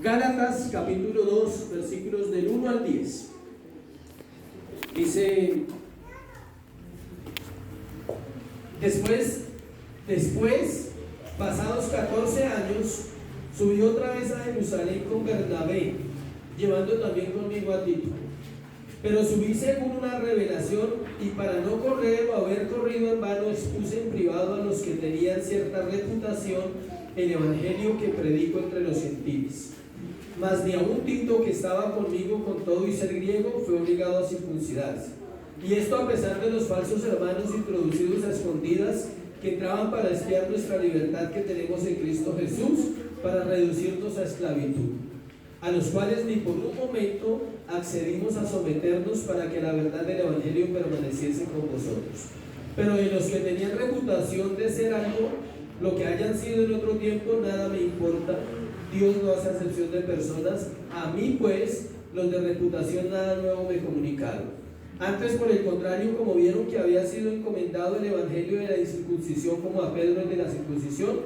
Gálatas capítulo 2, versículos del 1 al 10. Dice: Después, pasados 14 años, subí otra vez a Jerusalén con Bernabé, llevando también conmigo a Tito. Pero subí según una revelación, y para no correr o haber corrido en vano, expuse en privado a los que tenían cierta reputación el evangelio que predico entre los gentiles. Mas ni aun Tito, que estaba conmigo con todo y ser griego, fue obligado a circuncidarse. Y esto a pesar de los falsos hermanos introducidos a escondidas, que entraban para espiar nuestra libertad que tenemos en Cristo Jesús, para reducirnos a esclavitud, a los cuales ni por un momento accedimos a someternos para que la verdad del evangelio permaneciese con vosotros. Pero de los que tenían reputación de ser algo, lo que hayan sido en otro tiempo, nada me importa. Dios no hace acepción de personas. A mí pues, los de reputación nada nuevo me comunicaron. Antes, por el contrario, como vieron que había sido encomendado el evangelio de la incircuncisión como a Pedro el de la circuncisión,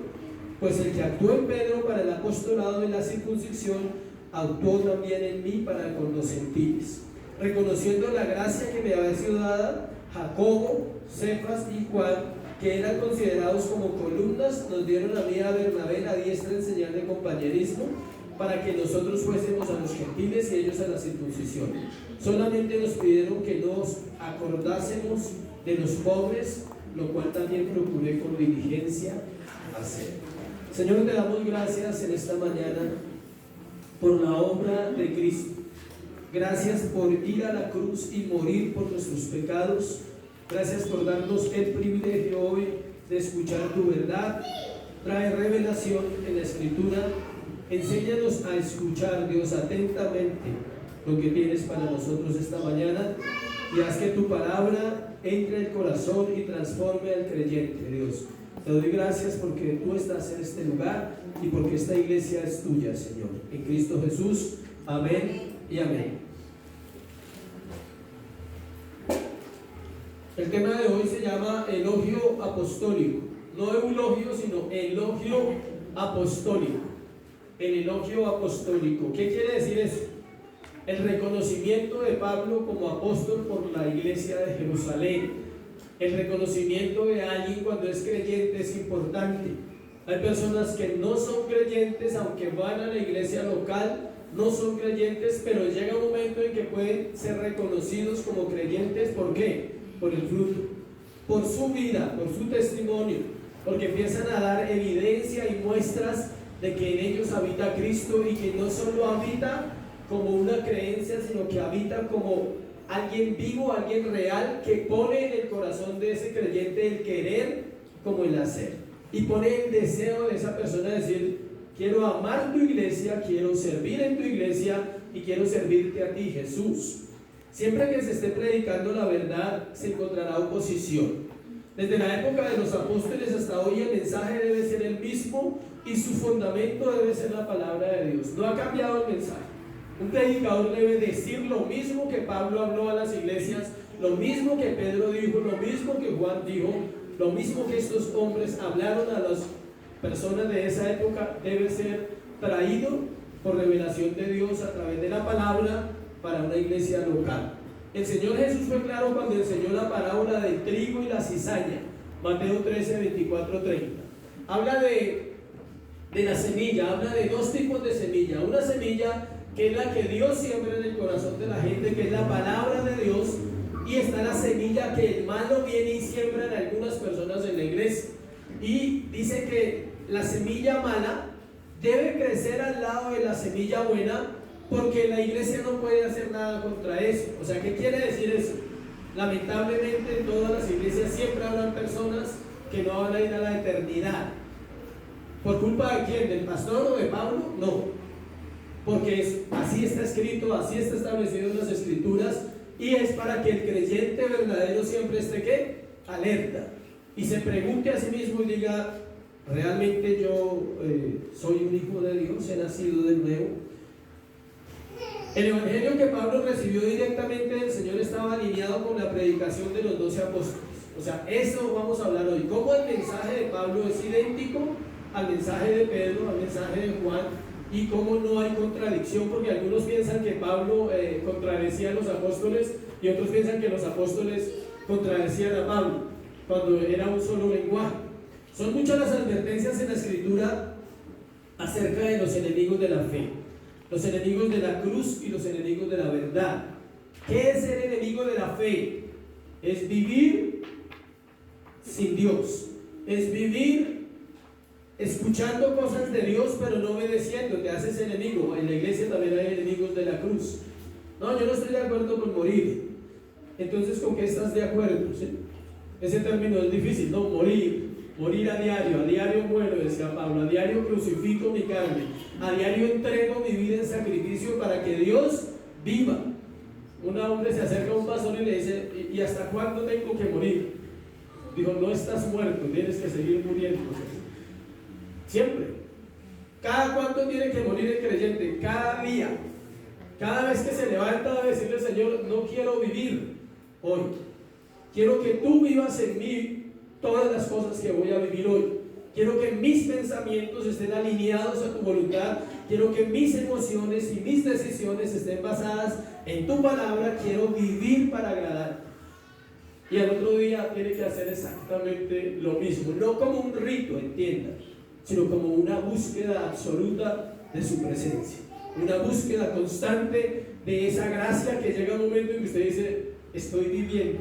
pues el que actuó en Pedro para el apostolado de la circuncisión, actuó también en mí para con los gentiles, reconociendo la gracia que me había sido dada. Jacobo, Cefas y Juan, que eran considerados como columnas, nos dieron a mí y a Bernabé la diestra en señal de compañerismo, para que nosotros fuésemos a los gentiles y ellos a la circuncisión. Solamente nos pidieron que nos acordásemos de los pobres, lo cual también procuré con diligencia hacer. Señor, te damos gracias en esta mañana por la obra de Cristo. Gracias por ir a la cruz y morir por nuestros pecados. Gracias por darnos el privilegio hoy de escuchar tu verdad. Trae revelación en la Escritura. Enséñanos a escuchar, Dios, atentamente lo que tienes para nosotros esta mañana, y haz que tu palabra entre al corazón y transforme al creyente, Dios. Te doy gracias porque tú estás en este lugar y porque esta iglesia es tuya, Señor. En Cristo Jesús, amén y amén. El tema de hoy se llama elogio apostólico. No eulogio, sino elogio apostólico. El elogio apostólico. ¿Qué quiere decir eso? El reconocimiento de Pablo como apóstol por la iglesia de Jerusalén. El reconocimiento de alguien cuando es creyente es importante. Hay personas que no son creyentes, aunque van a la iglesia local, no son creyentes, pero llega un momento en que pueden ser reconocidos como creyentes. ¿Por qué? Por el fruto, por su vida, por su testimonio, porque empiezan a dar evidencia y muestras de que en ellos habita Cristo, y que no solo habita como una creencia, sino que habita como alguien vivo, alguien real, que pone en el corazón de ese creyente el querer como el hacer, y pone el deseo de esa persona de decir: quiero amar tu iglesia, quiero servir en tu iglesia y quiero servirte a ti, Jesús. Siempre que se esté predicando la verdad, se encontrará oposición. Desde la época de los apóstoles hasta hoy, el mensaje debe ser el mismo y su fundamento debe ser la palabra de Dios. No ha cambiado el mensaje. Un predicador debe decir lo mismo que Pablo habló a las iglesias, lo mismo que Pedro dijo, lo mismo que Juan dijo, lo mismo que estos hombres hablaron a las personas de esa época. Debe ser traído por revelación de Dios a través de la palabra para una iglesia local. El Señor Jesús fue claro cuando enseñó la parábola del trigo y la cizaña. Mateo 13, 24, 30. Habla de la semilla, habla de dos tipos de semilla. Una semilla que es la que Dios siembra en el corazón de la gente, que es la palabra de Dios, y está la semilla que el malo viene y siembra en algunas personas en la iglesia. Y dice que la semilla mala debe crecer al lado de la semilla buena, porque la iglesia no puede hacer nada contra eso. O sea, ¿qué quiere decir eso? Lamentablemente en todas las iglesias siempre habrán personas que no van a ir a la eternidad. ¿Por culpa de quién? ¿Del pastor o de Pablo? No, porque así está escrito, así está establecido en las Escrituras, y es para que el creyente verdadero siempre esté ¿qué? Alerta, y se pregunte a sí mismo y diga: ¿realmente yo soy un hijo de Dios? ¿He nacido de nuevo? El evangelio que Pablo recibió directamente del Señor estaba alineado con la predicación de los 12 apóstoles. O sea, eso vamos a hablar hoy. Cómo el mensaje de Pablo es idéntico al mensaje de Pedro, al mensaje de Juan, y cómo no hay contradicción, porque algunos piensan que Pablo contradecía a los apóstoles y otros piensan que los apóstoles contradecían a Pablo, cuando era un solo lenguaje. Son muchas las advertencias en la Escritura acerca de los enemigos de la fe, los enemigos de la cruz y los enemigos de la verdad. ¿Qué es ser enemigo de la fe? Es vivir sin Dios, es vivir escuchando cosas de Dios pero no obedeciendo, te haces enemigo. En la iglesia también hay enemigos de la cruz. No, yo no estoy de acuerdo con morir. Entonces, ¿con qué estás de acuerdo? ¿Sí? Ese término es difícil, ¿no? Morir a diario muero, decía Pablo, a diario crucifico mi carne, a diario entrego mi vida en sacrificio para que Dios viva. Un hombre se acerca a un pastor y le dice: ¿y hasta cuándo tengo que morir? Dijo: no estás muerto, tienes que seguir muriendo. Siempre. ¿Cada cuánto tiene que morir el creyente? Cada día. Cada vez que se levanta a decirle al Señor: no quiero vivir hoy, quiero que tú vivas en mí todas las cosas que voy a vivir hoy. Quiero que mis pensamientos estén alineados a tu voluntad. Quiero que mis emociones y mis decisiones estén basadas en tu palabra. Quiero vivir para agradar. Y al otro día tiene que hacer exactamente lo mismo. No como un rito, entiendan, sino como una búsqueda absoluta de su presencia. Una búsqueda constante de esa gracia que llega un momento en que usted dice: estoy viviendo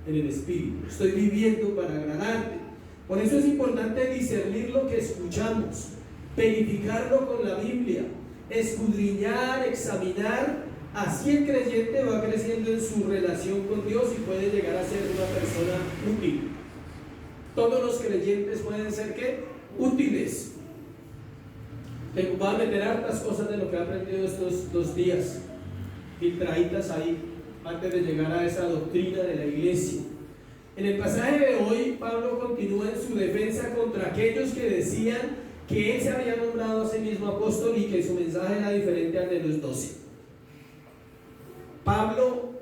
en el Espíritu, estoy viviendo para agradarte. Por eso es importante discernir lo que escuchamos, verificarlo con la Biblia, escudriñar, examinar. Así el creyente va creciendo en su relación con Dios y puede llegar a ser una persona útil. Todos los creyentes pueden ser ¿qué? Útiles. Voy a meter hartas cosas de lo que he aprendido estos 2 días, filtraditas ahí, antes de llegar a esa doctrina de la iglesia. En el pasaje de hoy, Pablo continúa en su defensa contra aquellos que decían que él se había nombrado a sí mismo apóstol y que su mensaje era diferente al de los 12. Pablo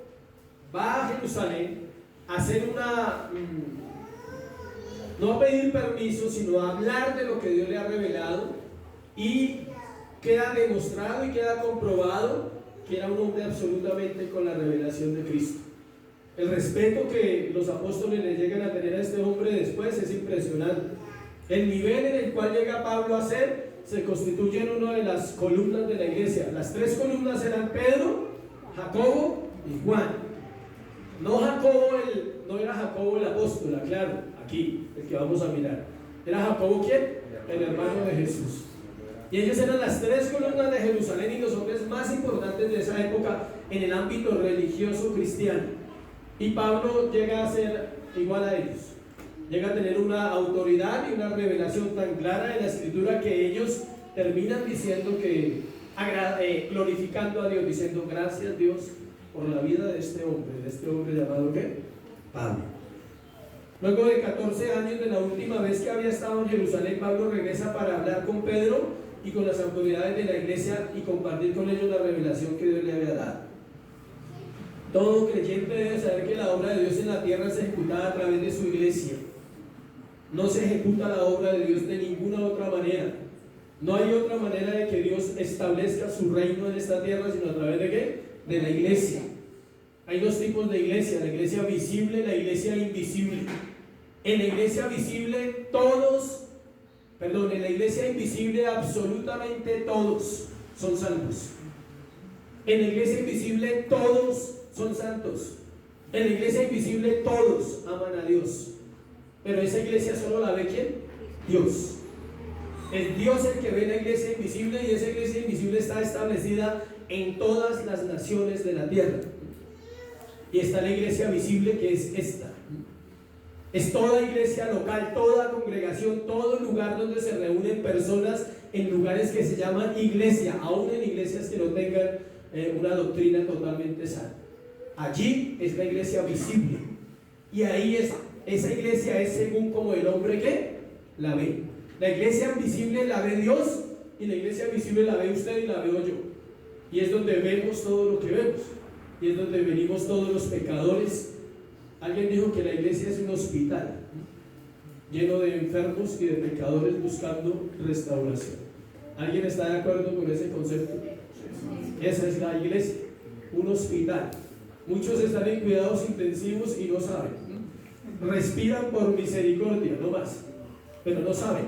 va a Jerusalén a hacer no a pedir permiso, sino a hablar de lo que Dios le ha revelado, y queda demostrado y queda comprobado que era un hombre absolutamente con la revelación de Cristo. El respeto que los apóstoles le llegan a tener a este hombre después es impresionante. El nivel en el cual llega Pablo a ser se constituye en una de las columnas de la iglesia. Las 3 columnas eran Pedro, Jacobo y Juan. No era Jacobo el apóstol, claro, aquí, el que vamos a mirar. ¿Era Jacobo quién? El hermano de Jesús. Y ellos eran las 3 columnas de Jerusalén y los hombres más importantes de esa época en el ámbito religioso cristiano. Y Pablo llega a ser igual a ellos. Llega a tener una autoridad y una revelación tan clara de la Escritura que ellos terminan diciendo que, glorificando a Dios, diciendo: gracias Dios por la vida de este hombre llamado ¿qué? Pablo. Luego de 14 años de la última vez que había estado en Jerusalén, Pablo regresa para hablar con Pedro y con las autoridades de la iglesia y compartir con ellos la revelación que Dios le había dado. Todo creyente debe saber que la obra de Dios en la tierra es ejecutada a través de su iglesia. No se ejecuta la obra de Dios de ninguna otra manera. No hay otra manera de que Dios establezca su reino en esta tierra sino a través de ¿qué? De la iglesia. Hay 2 tipos de iglesia: la iglesia visible y la iglesia invisible. En la iglesia visible en la iglesia invisible absolutamente todos son salvos. En la iglesia invisible todos son santos. En la iglesia invisible todos aman a Dios. Pero esa iglesia solo la ve ¿quién? Dios. Es Dios el que ve la iglesia invisible, y esa iglesia invisible está establecida en todas las naciones de la tierra. Y está la iglesia visible, que es esta. Es toda iglesia local, toda congregación, todo lugar donde se reúnen personas en lugares que se llaman iglesia, aún en iglesias que no tengan una doctrina totalmente sana. Allí es la iglesia visible, y ahí esa iglesia es según como el hombre que la ve. La iglesia invisible la ve Dios, y la iglesia visible la ve usted y la veo yo, y es donde vemos todo lo que vemos, y es donde venimos todos los pecadores. Alguien dijo que la iglesia es un hospital lleno de enfermos y de pecadores buscando restauración. ¿Alguien está de acuerdo con ese concepto? Esa es la iglesia, un hospital. Muchos están en cuidados intensivos y no saben. Respiran por misericordia, no más, pero no saben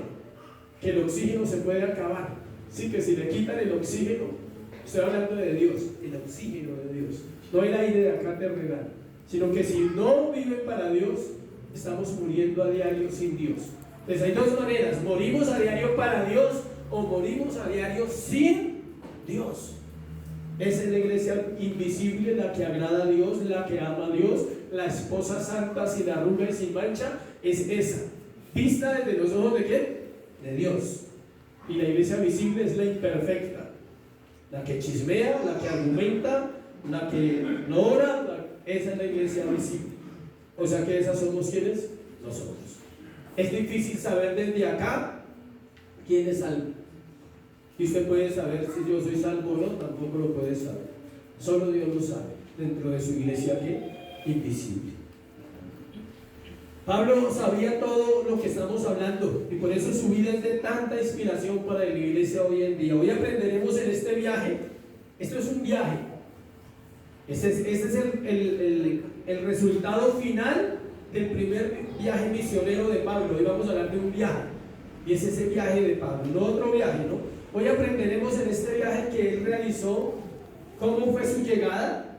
que el oxígeno se puede acabar. Sí, que si le quitan el oxígeno, estoy hablando de Dios, el oxígeno de Dios, no el aire de acá terrenal, sino que si no viven para Dios, estamos muriendo a diario sin Dios. Entonces hay dos maneras: morimos a diario para Dios o morimos a diario sin Dios. Esa es la iglesia invisible, la que agrada a Dios, la que ama a Dios, la esposa santa, sin arruga y sin mancha. Es esa, vista desde los ojos ¿de qué? De Dios. Y la iglesia visible es la imperfecta, la que chismea, la que argumenta, la que no ora. Esa es la iglesia visible. O sea que esas somos ¿quiénes? Nosotros. Es difícil saber desde acá quién es salvo. Y usted puede saber si yo soy salvo o no, tampoco lo puede saber. Solo Dios lo sabe, dentro de su iglesia que invisible. Pablo sabía todo lo que estamos hablando y por eso su vida es de tanta inspiración para la iglesia hoy en día. Hoy aprenderemos en este viaje. Esto es un viaje. Este es el resultado final del primer viaje misionero de Pablo. Hoy vamos a hablar de un viaje, y es ese viaje de Pablo, no otro viaje, ¿no? Hoy aprenderemos en este viaje que él realizó, cómo fue su llegada,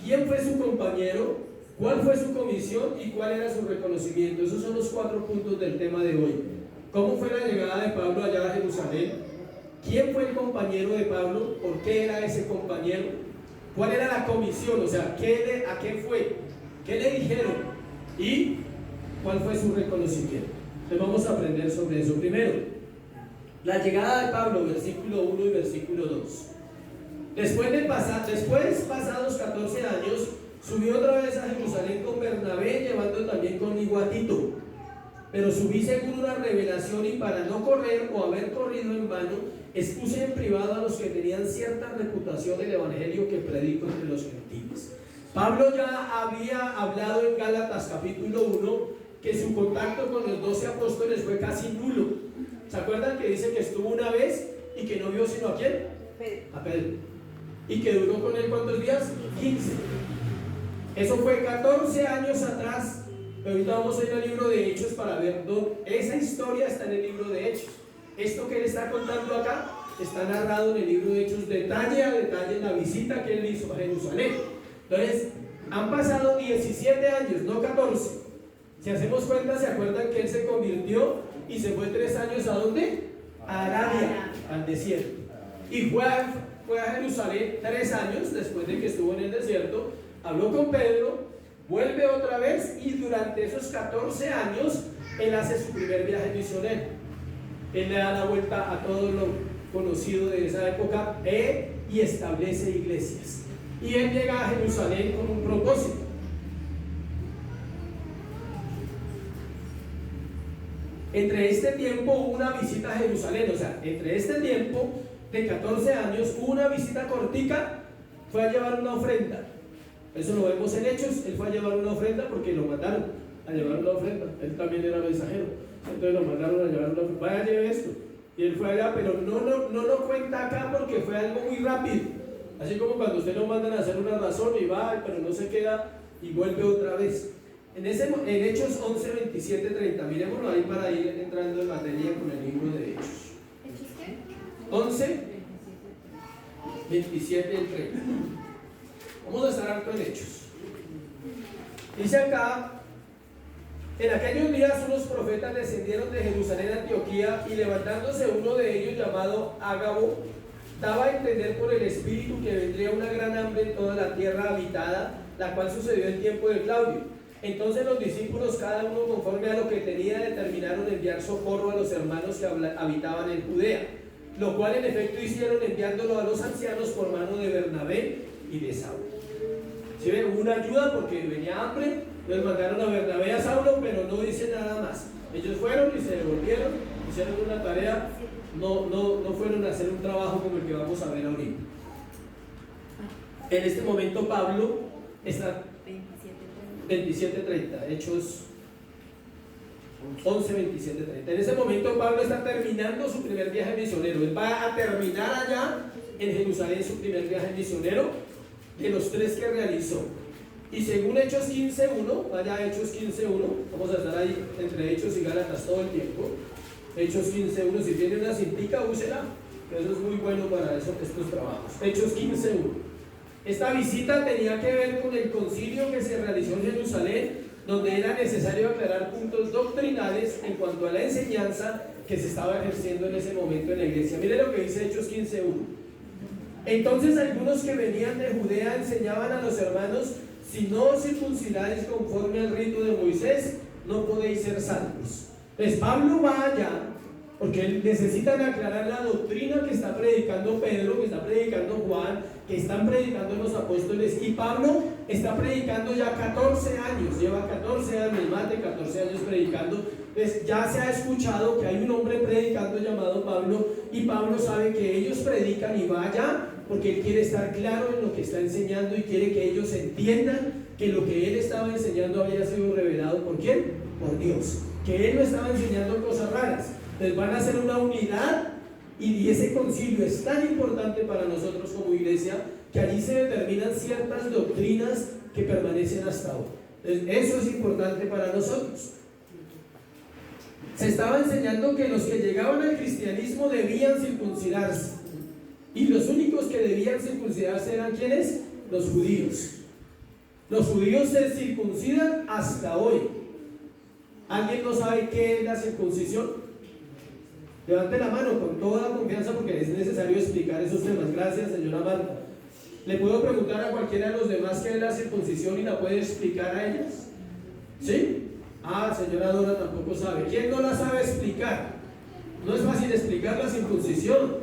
quién fue su compañero, cuál fue su comisión y cuál era su reconocimiento. Esos son los 4 puntos del tema de hoy. ¿Cómo fue la llegada de Pablo allá a Jerusalén? ¿Quién fue el compañero de Pablo? ¿Por qué era ese compañero? ¿Cuál era la comisión? O sea, ¿a qué fue? ¿Qué le dijeron? ¿Y cuál fue su reconocimiento? Entonces vamos a aprender sobre eso. Primero, la llegada de Pablo, versículo 1 y versículo 2. Después pasados 14 años, subió otra vez a Jerusalén con Bernabé, llevando también conmigo a Tito. Pero subí según una revelación, y para no correr o haber corrido en vano, expuse en privado a los que tenían cierta reputación del evangelio que predico entre los gentiles. Pablo ya había hablado en Gálatas capítulo 1 que su contacto con los 12 apóstoles fue casi nulo. ¿Se acuerdan que dice que estuvo una vez y que no vio sino a quién? A Pedro. ¿Y que duró con él cuántos días? 15. Eso fue 14 años atrás. Pero ahorita vamos a ir al libro de Hechos para ver dónde. Esa historia está en el libro de Hechos. Esto que él está contando acá está narrado en el libro de Hechos, detalle a detalle, la visita que él hizo a Jerusalén. Entonces, han pasado 17 años, no 14. Si hacemos cuenta, ¿se acuerdan que él se convirtió y se fue 3 años a dónde? A Arabia, al desierto. Y fue a Jerusalén 3 años después de que estuvo en el desierto. Habló con Pedro, vuelve otra vez, y durante esos 14 años él hace su primer viaje misionero. Él le da la vuelta a todo lo conocido de esa época y establece iglesias. Y él llega a Jerusalén con un propósito. Entre este tiempo hubo una visita a Jerusalén, o sea, entre este tiempo de 14 años hubo una visita cortica, fue a llevar una ofrenda. Eso lo vemos en Hechos. Él fue a llevar una ofrenda porque lo mandaron a llevar una ofrenda. Él también era mensajero, entonces lo mandaron a llevar una ofrenda. Vaya, lleve esto. Y él fue allá, pero no lo cuenta acá porque fue algo muy rápido. Así como cuando usted lo mandan a hacer una razón y va, pero no se queda y vuelve otra vez. En Hechos 11, 27, 30, miremoslo ahí para ir entrando en materia con el libro de Hechos. ¿Hechos qué? 11, 27 y 30. Vamos a estar harto en Hechos. Dice acá: en aquellos días unos profetas descendieron de Jerusalén a Antioquía, y levantándose uno de ellos llamado Ágabo, daba a entender por el Espíritu que vendría una gran hambre en toda la tierra habitada, la cual sucedió en tiempo de Claudio. Entonces los discípulos, cada uno conforme a lo que tenía, determinaron enviar socorro a los hermanos que habitaban en Judea, lo cual en efecto hicieron, enviándolo a los ancianos por mano de Bernabé y de Saulo. ¿Sí ven? Hubo una ayuda porque venía hambre, les mandaron a Bernabé y a Saulo, pero no dice nada más. Ellos fueron y se devolvieron, hicieron una tarea, no fueron a hacer un trabajo como el que vamos a ver ahorita. En este momento Pablo está 27:30, Hechos 11, 27, 30. En ese momento Pablo está terminando su primer viaje misionero. Él va a terminar allá en Jerusalén su primer viaje misionero de los 3 que realizó. Y según Hechos 15.1, vaya a Hechos 15.1, vamos a estar ahí entre Hechos y Gálatas todo el tiempo. Hechos 15.1, si tiene una cintica, úsela, que eso es muy bueno para estos trabajos. Hechos 15.1. Esta visita tenía que ver con el concilio que se realizó en Jerusalén, donde era necesario aclarar puntos doctrinales en cuanto a la enseñanza que se estaba ejerciendo en ese momento en la iglesia. Mire lo que dice Hechos 15.1. Entonces algunos que venían de Judea enseñaban a los hermanos: si no os circuncidáis conforme al rito de Moisés, no podéis ser salvos. Pues Pablo va allá porque necesitan aclarar la doctrina que está predicando Pedro, que está predicando Juan, que están predicando los apóstoles, y Pablo está predicando ya 14 años, lleva 14 años, más de 14 años predicando. Pues ya se ha escuchado que hay un hombre predicando llamado Pablo, y Pablo sabe que ellos predican y va allá porque él quiere estar claro en lo que está enseñando y quiere que ellos entiendan que lo que él estaba enseñando había sido revelado ¿por quién? Por Dios, que él no estaba enseñando cosas raras. Entonces van a hacer una unidad, y ese concilio es tan importante para nosotros como iglesia que allí se determinan ciertas doctrinas que permanecen hasta hoy. Entonces eso es importante para nosotros. Se estaba enseñando que los que llegaban al cristianismo debían circuncidarse, y los únicos que debían circuncidarse eran ¿quiénes? Los judíos. Los judíos se circuncidan hasta hoy. ¿Alguien no sabe qué es la circuncisión? Levante la mano con toda la confianza porque es necesario explicar esos temas. Gracias, señora Marta. ¿Le puedo preguntar a cualquiera de los demás qué es la circuncisión y la puede explicar a ellas? ¿Sí? Ah, señora Dora tampoco sabe. ¿Quién no la sabe explicar? No es fácil explicar la circuncisión.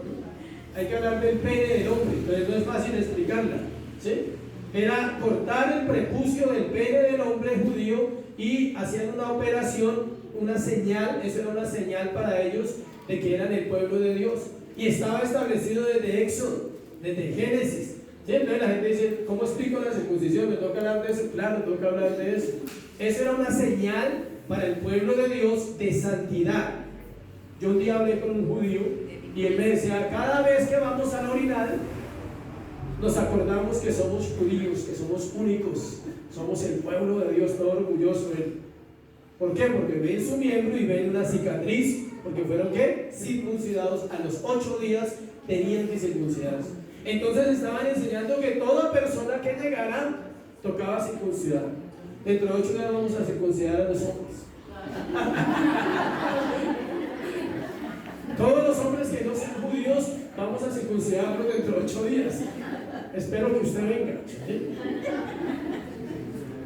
Hay que hablar del pene del hombre, entonces no es fácil explicarla, ¿sí? Era cortar el prepucio del pene del hombre judío y hacían una operación, una señal. Eso era una señal para ellos de que eran el pueblo de Dios, y estaba establecido desde Éxodo, desde Génesis, ¿sí? Entonces la gente dice: ¿cómo explico la circuncisión? ¿Me toca hablar de eso? Claro, toca hablar de eso. Eso era una señal para el pueblo de Dios de santidad. Yo un día hablé con un judío y él me decía: cada vez que vamos al orinal nos acordamos que somos judíos, que somos únicos, somos el pueblo de Dios, todo orgulloso de él. ¿Por qué? Porque ven su miembro y ven una cicatriz, porque fueron ¿qué? Circuncidados. A los 8 días tenían que circuncidarse. Entonces estaban enseñando que toda persona que llegara tocaba circuncidar. Dentro de 8 días vamos a circuncidar a los hombres. Todos los hombres que no sean judíos vamos a circuncidarlos dentro de 8 días. Espero que usted venga, ¿sí?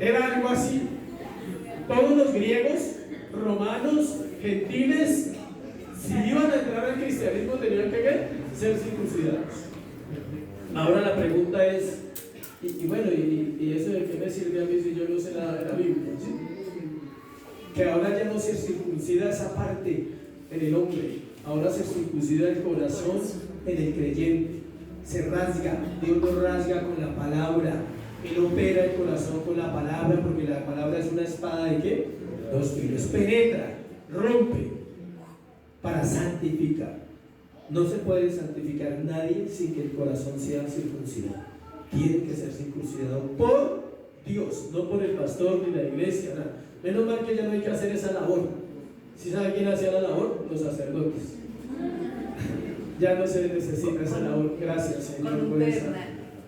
Era algo así. Todos los griegos, romanos, gentiles, si iban a entrar al cristianismo tenían que ¿qué? Ser circuncidados. Ahora la pregunta es, ¿y eso de qué me sirve a mí si yo no sé nada de la Biblia? ¿Sí? Que ahora ya no se circuncida esa parte en el hombre, ahora se circuncida el corazón en el creyente. Se rasga, Dios lo rasga con la palabra. Él opera el corazón con la palabra, porque la palabra es una espada de ¿qué? 2 filos. Penetra, rompe, para santificar. No se puede santificar nadie sin que el corazón sea circuncidado. Tiene que ser circuncidado por Dios, no por el pastor ni la iglesia, nada. Menos mal que ya no hay que hacer esa labor. ¿Sí sabe quién hacía la labor? Los sacerdotes. Ya no se necesita esa labor. Gracias, Señor.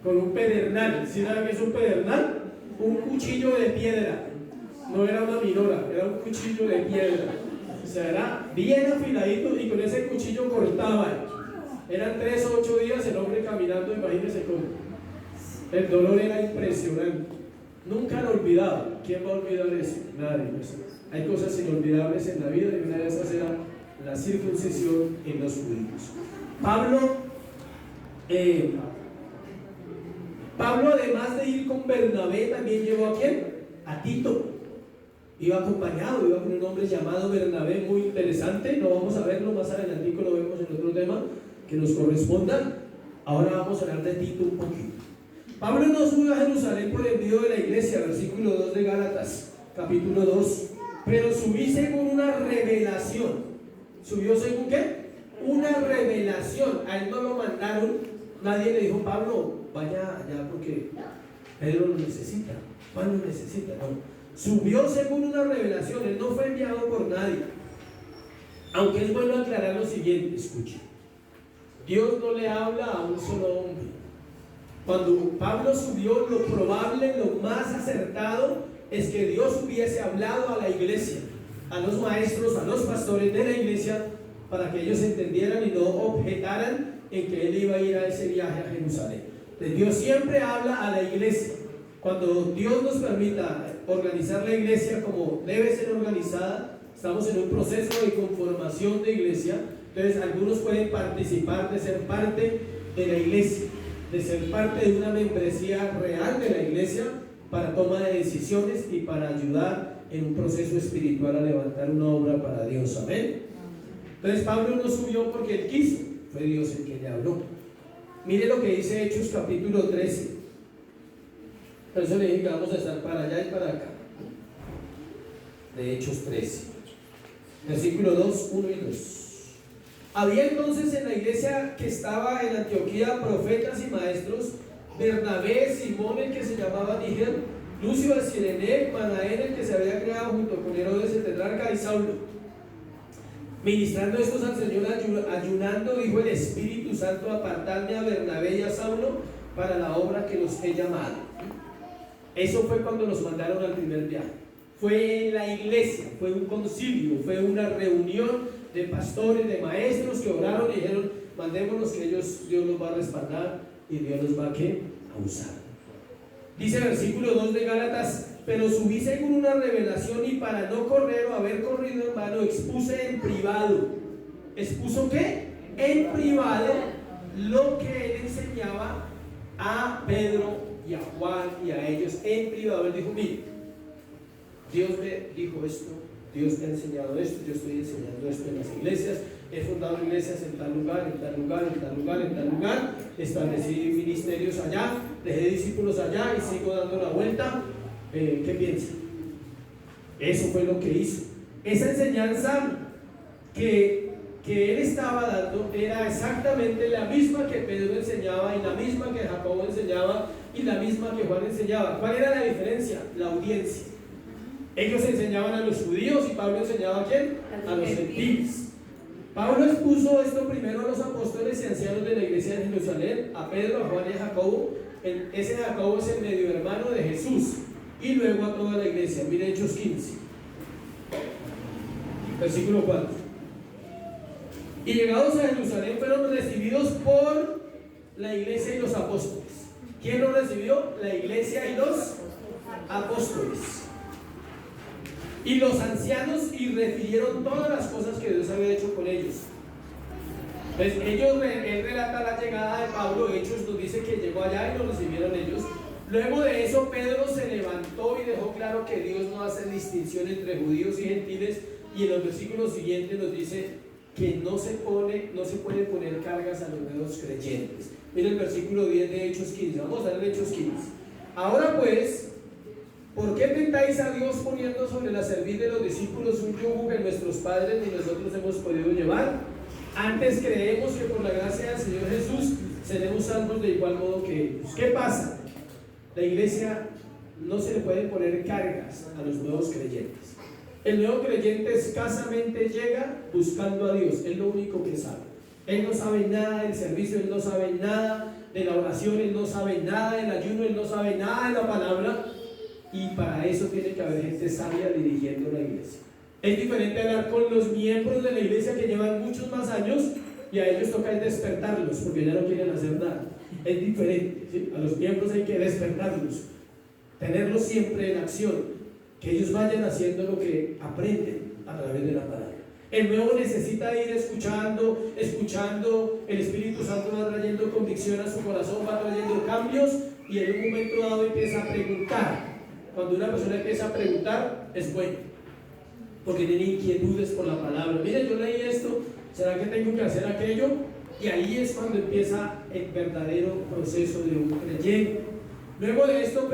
Con un pedernal. ¿Sí sabe qué es un pedernal? Un cuchillo de piedra. No era una minora, era un cuchillo de piedra. O sea, era bien afiladito, y con ese cuchillo cortaban. Eran 3 o 8 días el hombre caminando, imagínense cómo. El dolor era impresionante. Nunca lo olvidaba. ¿Quién va a olvidar eso? Nadie. Hay cosas inolvidables en la vida, y una de esas era la circuncisión en los judíos. Pablo, además de ir con Bernabé, también llevó ¿a quién? A Tito. Iba acompañado, iba con un hombre llamado Bernabé, muy interesante. No vamos a verlo más adelantico, lo vemos en otro tema que nos corresponda. Ahora vamos a hablar de Tito un poquito. Pablo no sube a Jerusalén por envío de la iglesia, versículo 2 de Gálatas, capítulo 2. pero subí según una revelación. ¿Subió según qué? Una revelación. A él no lo mandaron, nadie le dijo, Pablo, vaya allá porque Pedro lo necesita, Juan lo necesita. No, subió según una revelación, él no fue enviado por nadie. Aunque es bueno aclarar lo siguiente, escuche. Dios no le habla a un solo hombre. Cuando Pablo subió, lo probable, lo más acertado es que Dios hubiese hablado a la iglesia, a los maestros, a los pastores de la iglesia, para que ellos entendieran y no objetaran en que él iba a ir a ese viaje a Jerusalén. Entonces, Dios siempre habla a la iglesia. Cuando Dios nos permita organizar la iglesia como debe ser organizada, estamos en un proceso de conformación de iglesia. Entonces algunos pueden participar de ser parte de la iglesia, de ser parte de una membresía real de la iglesia para toma de decisiones y para ayudar en un proceso espiritual a levantar una obra para Dios. Amén. Entonces Pablo no subió porque él quiso, fue Dios el que le habló. Mire lo que dice Hechos capítulo 13. Por eso le dije que vamos a estar para allá y para acá. De Hechos 13, versículo 2, 1 y 2. Había entonces en la iglesia que estaba en Antioquía profetas y maestros: Bernabé, Simón el que se llamaba Níger, Lucio el Cirene, Manaén el que se había creado junto con Herodes el tetrarca, y Saulo. Ministrando estos al Señor, ayunando, dijo el Espíritu Santo: apartadme a Bernabé y a Saulo para la obra que los he llamado. Eso fue cuando los mandaron al primer viaje. Fue en la iglesia, fue un concilio, fue una reunión de pastores, de maestros que oraron y dijeron: mandémonos, que Dios los va a respaldar y Dios los va a usar. Dice el versículo 2 de Gálatas: pero subí según una revelación, y para no correr o haber corrido en vano, expuse en privado. ¿Expuso qué? En privado lo que él enseñaba a Pedro y a Juan y a ellos en privado. Él dijo: mire, Dios me dijo esto, Dios me ha enseñado esto, yo estoy enseñando esto en las iglesias, he fundado iglesias en tal lugar, en tal lugar, en tal lugar, en tal lugar, establecí ministerios allá, dejé discípulos allá y sigo dando la vuelta. ¿Qué piensa? Eso fue lo que hizo. Esa enseñanza que él estaba dando era exactamente la misma que Pedro enseñaba, y la misma que Jacobo enseñaba, y la misma que Juan enseñaba. ¿Cuál era la diferencia? La audiencia. Ellos enseñaban a los judíos y Pablo enseñaba ¿a quién? A los gentiles. Pablo expuso esto primero a los apóstoles y ancianos de la iglesia de Jerusalén, a Pedro, a Juan y a Jacobo. Ese Jacobo es el medio hermano de Jesús, y luego a toda la iglesia. Mire Hechos 15, versículo 4. Y llegados a Jerusalén fueron recibidos por la iglesia y los apóstoles. ¿Quién los recibió? La iglesia y los apóstoles. Y los ancianos, y refirieron todas las cosas que Dios había hecho con ellos. Pues él relata la llegada de Pablo. Hechos nos dice que llegó allá y lo recibieron ellos. Luego de eso Pedro se levantó y dejó claro que Dios no hace distinción entre judíos y gentiles, y en los versículos siguientes nos dice que no se puede poner cargas a los nuevos creyentes. Mira el versículo 10 de Hechos 15. Vamos a ver Hechos 15. Ahora pues, ¿por qué tentáis a Dios poniendo sobre la cerviz de los discípulos un yugo que nuestros padres ni nosotros hemos podido llevar? Antes creemos que por la gracia del Señor Jesús seremos salvos de igual modo que ellos. ¿Qué pasa? La iglesia no se le pueden poner cargas a los nuevos creyentes. El nuevo creyente escasamente llega buscando a Dios, es lo único que sabe. Él no sabe nada del servicio, él no sabe nada de la oración, él no sabe nada del ayuno, él no sabe nada de la palabra. Y para eso tiene que haber gente sabia dirigiendo la iglesia. Es diferente hablar con los miembros de la iglesia que llevan muchos más años, y a ellos toca despertarlos porque ya no quieren hacer nada. Es diferente, ¿sí? A los miembros hay que despertarlos, tenerlos siempre en acción, que ellos vayan haciendo lo que aprenden a través de la palabra. El nuevo necesita ir escuchando, el Espíritu Santo va trayendo convicción a su corazón, va trayendo cambios, y en un momento dado empieza a preguntar. Cuando una persona empieza a preguntar, es bueno, porque tiene inquietudes por la palabra. Mire, yo leí esto, ¿será que tengo que hacer aquello? Y ahí es cuando empieza el verdadero proceso de un creyente. Luego de esto,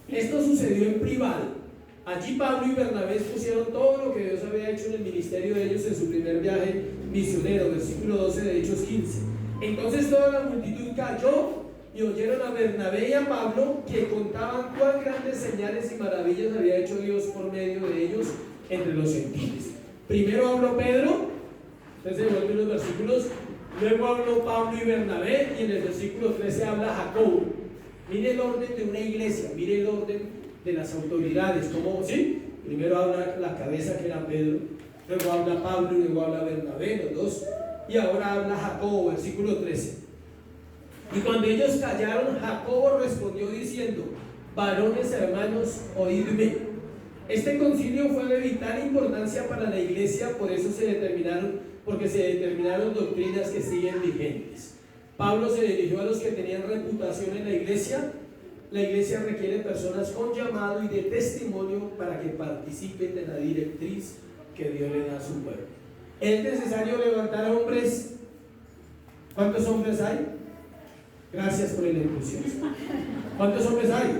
esto sucedió en privado. Allí Pablo y Bernabé pusieron todo lo que Dios había hecho en el ministerio de ellos en su primer viaje misionero, versículo 12 de Hechos 15. Entonces toda la multitud cayó y oyeron a Bernabé y a Pablo, que contaban cuán grandes señales y maravillas había hecho Dios por medio de ellos entre los gentiles. Primero habló Pedro, entonces se vuelven los versículos, luego habló Pablo y Bernabé, y en el versículo 13 habla Jacobo. Mire el orden de una iglesia, mire el orden de las autoridades, como ¿sí? Primero habla la cabeza, que era Pedro, luego habla Pablo y luego habla Bernabé, los dos, y ahora habla Jacobo, versículo 13. Y cuando ellos callaron, Jacobo respondió diciendo: varones hermanos, oídme. Este concilio fue de vital importancia para la iglesia, porque se determinaron doctrinas que siguen vigentes. Pablo se dirigió a los que tenían reputación en la iglesia. La iglesia requiere personas con llamado y de testimonio para que participen de la directriz que Dios le da a su pueblo. ¿Es necesario levantar hombres? ¿Cuántos hombres hay? Gracias por el entusiasmo. ¿Cuántos hombres hay?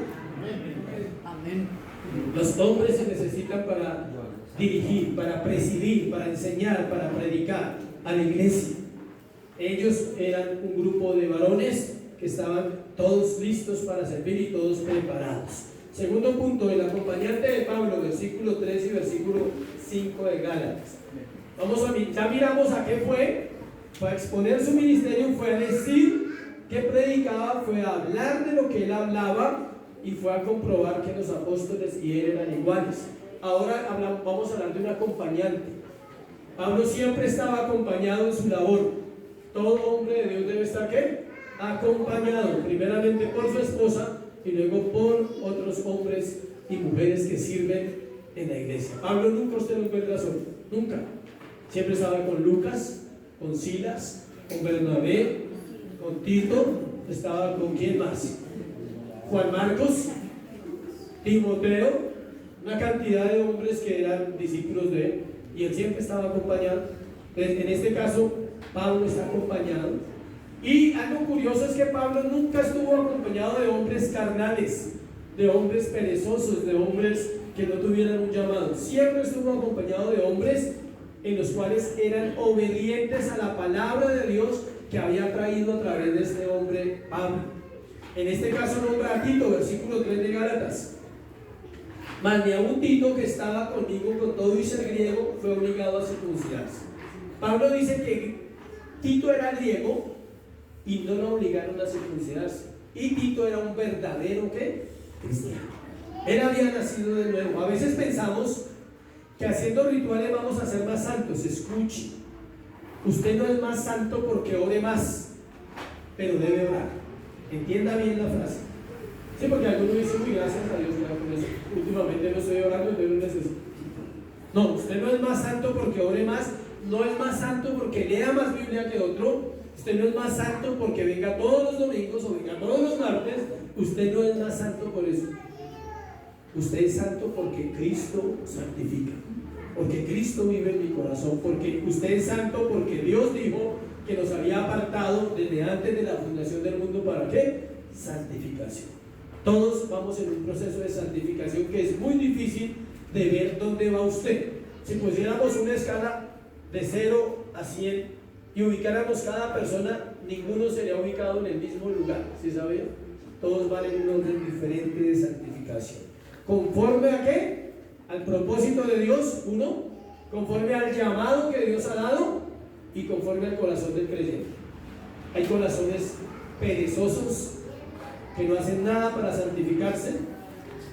Amén. Los hombres se necesitan para dirigir, para presidir, para enseñar, para predicar a la iglesia. Ellos eran un grupo de varones que estaban todos listos para servir y todos preparados. Segundo punto, el acompañante de Pablo, versículo 3 y versículo 5 de Gálatas. Ya miramos a qué fue a exponer su ministerio, fue a decir que predicaba, fue a hablar de lo que él hablaba y fue a comprobar que los apóstoles y él eran iguales. Ahora vamos a hablar de un acompañante. Pablo siempre estaba acompañado en su labor. Todo hombre de Dios debe estar ¿qué? Acompañado, primeramente por su esposa y luego por otros hombres y mujeres que sirven en la iglesia. Pablo nunca usted lo encuentra solo, nunca. Siempre estaba con Lucas, con Silas, con Bernabé, con Tito, estaba con ¿quién más? Juan Marcos, Timoteo, una cantidad de hombres que eran discípulos de él, y él siempre estaba acompañado. En este caso, Pablo está acompañado. Y algo curioso es que Pablo nunca estuvo acompañado de hombres carnales, de hombres perezosos, de hombres que no tuvieran un llamado. Siempre estuvo acompañado de hombres en los cuales eran obedientes a la palabra de Dios que había traído a través de este hombre Pablo. En este caso nombra a Tito, versículo 3 de Gálatas. Mas ni aun Tito, que estaba conmigo con todo y ser griego, fue obligado a circuncidarse. Pablo dice que Tito era griego y no lo obligaron a circuncidarse. Y Tito era un verdadero ¿qué? Cristiano. Él había nacido de nuevo. A veces pensamos que haciendo rituales vamos a ser más santos. Escuche, usted no es más santo porque ore más, pero debe orar. Entienda bien la frase. Sí, porque algunos dicen: muy gracias a Dios, con eso últimamente no estoy orando, entonces no necesito. No, usted no es más santo porque ore más, no es más santo porque lea más Biblia que otro, usted no es más santo porque venga todos los domingos o venga todos los martes, usted no es más santo por eso. Usted es santo porque Cristo santifica, porque Cristo vive en mi corazón, porque usted es santo porque Dios dijo que nos había apartado desde antes de la fundación del mundo. ¿Para qué? Santificación. Todos vamos en un proceso de santificación que es muy difícil de ver dónde va usted. Si pusiéramos una escala de 0 a 100 y ubicáramos cada persona, ninguno sería ubicado en el mismo lugar. ¿Sí sabía? Todos van en un orden diferente de santificación. ¿Conforme a qué? Al propósito de Dios, uno. Conforme al llamado que Dios ha dado y conforme al corazón del creyente. Hay corazones perezosos que no hacen nada para santificarse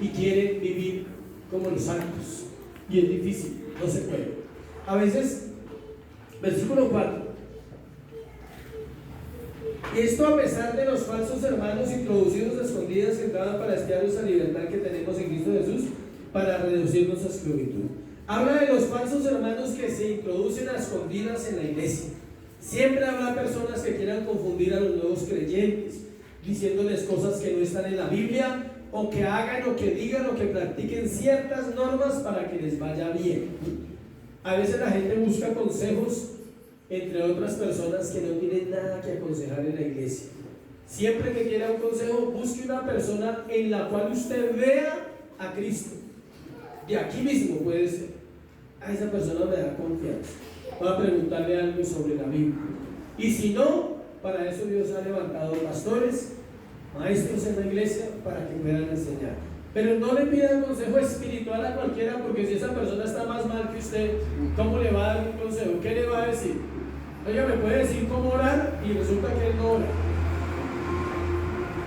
y quieren vivir como los santos, y es difícil, no se puede. A veces, versículo 4: y esto a pesar de los falsos hermanos introducidos a escondidas que entraban para espiar esa libertad que tenemos en Cristo Jesús para reducirnos a esclavitud. Habla de los falsos hermanos que se introducen a escondidas en la iglesia. Siempre habrá personas que quieran confundir a los nuevos creyentes, diciéndoles cosas que no están en la Biblia, o que hagan o que digan o que practiquen ciertas normas para que les vaya bien. A veces la gente busca consejos entre otras personas que no tienen nada que aconsejar en la iglesia. Siempre que quiera un consejo, busque una persona en la cual usted vea a Cristo. de aquí mismo puede ser, a esa persona me da confianza, voy a preguntarle algo sobre la Biblia. Y si no, para eso Dios ha levantado pastores, maestros en la iglesia, para que puedan enseñar. Pero no le pidan consejo espiritual a cualquiera, porque si esa persona está más mal que usted, ¿cómo le va a dar un consejo? ¿Qué le va a decir? Oiga, me puede decir cómo orar y resulta que él no ora.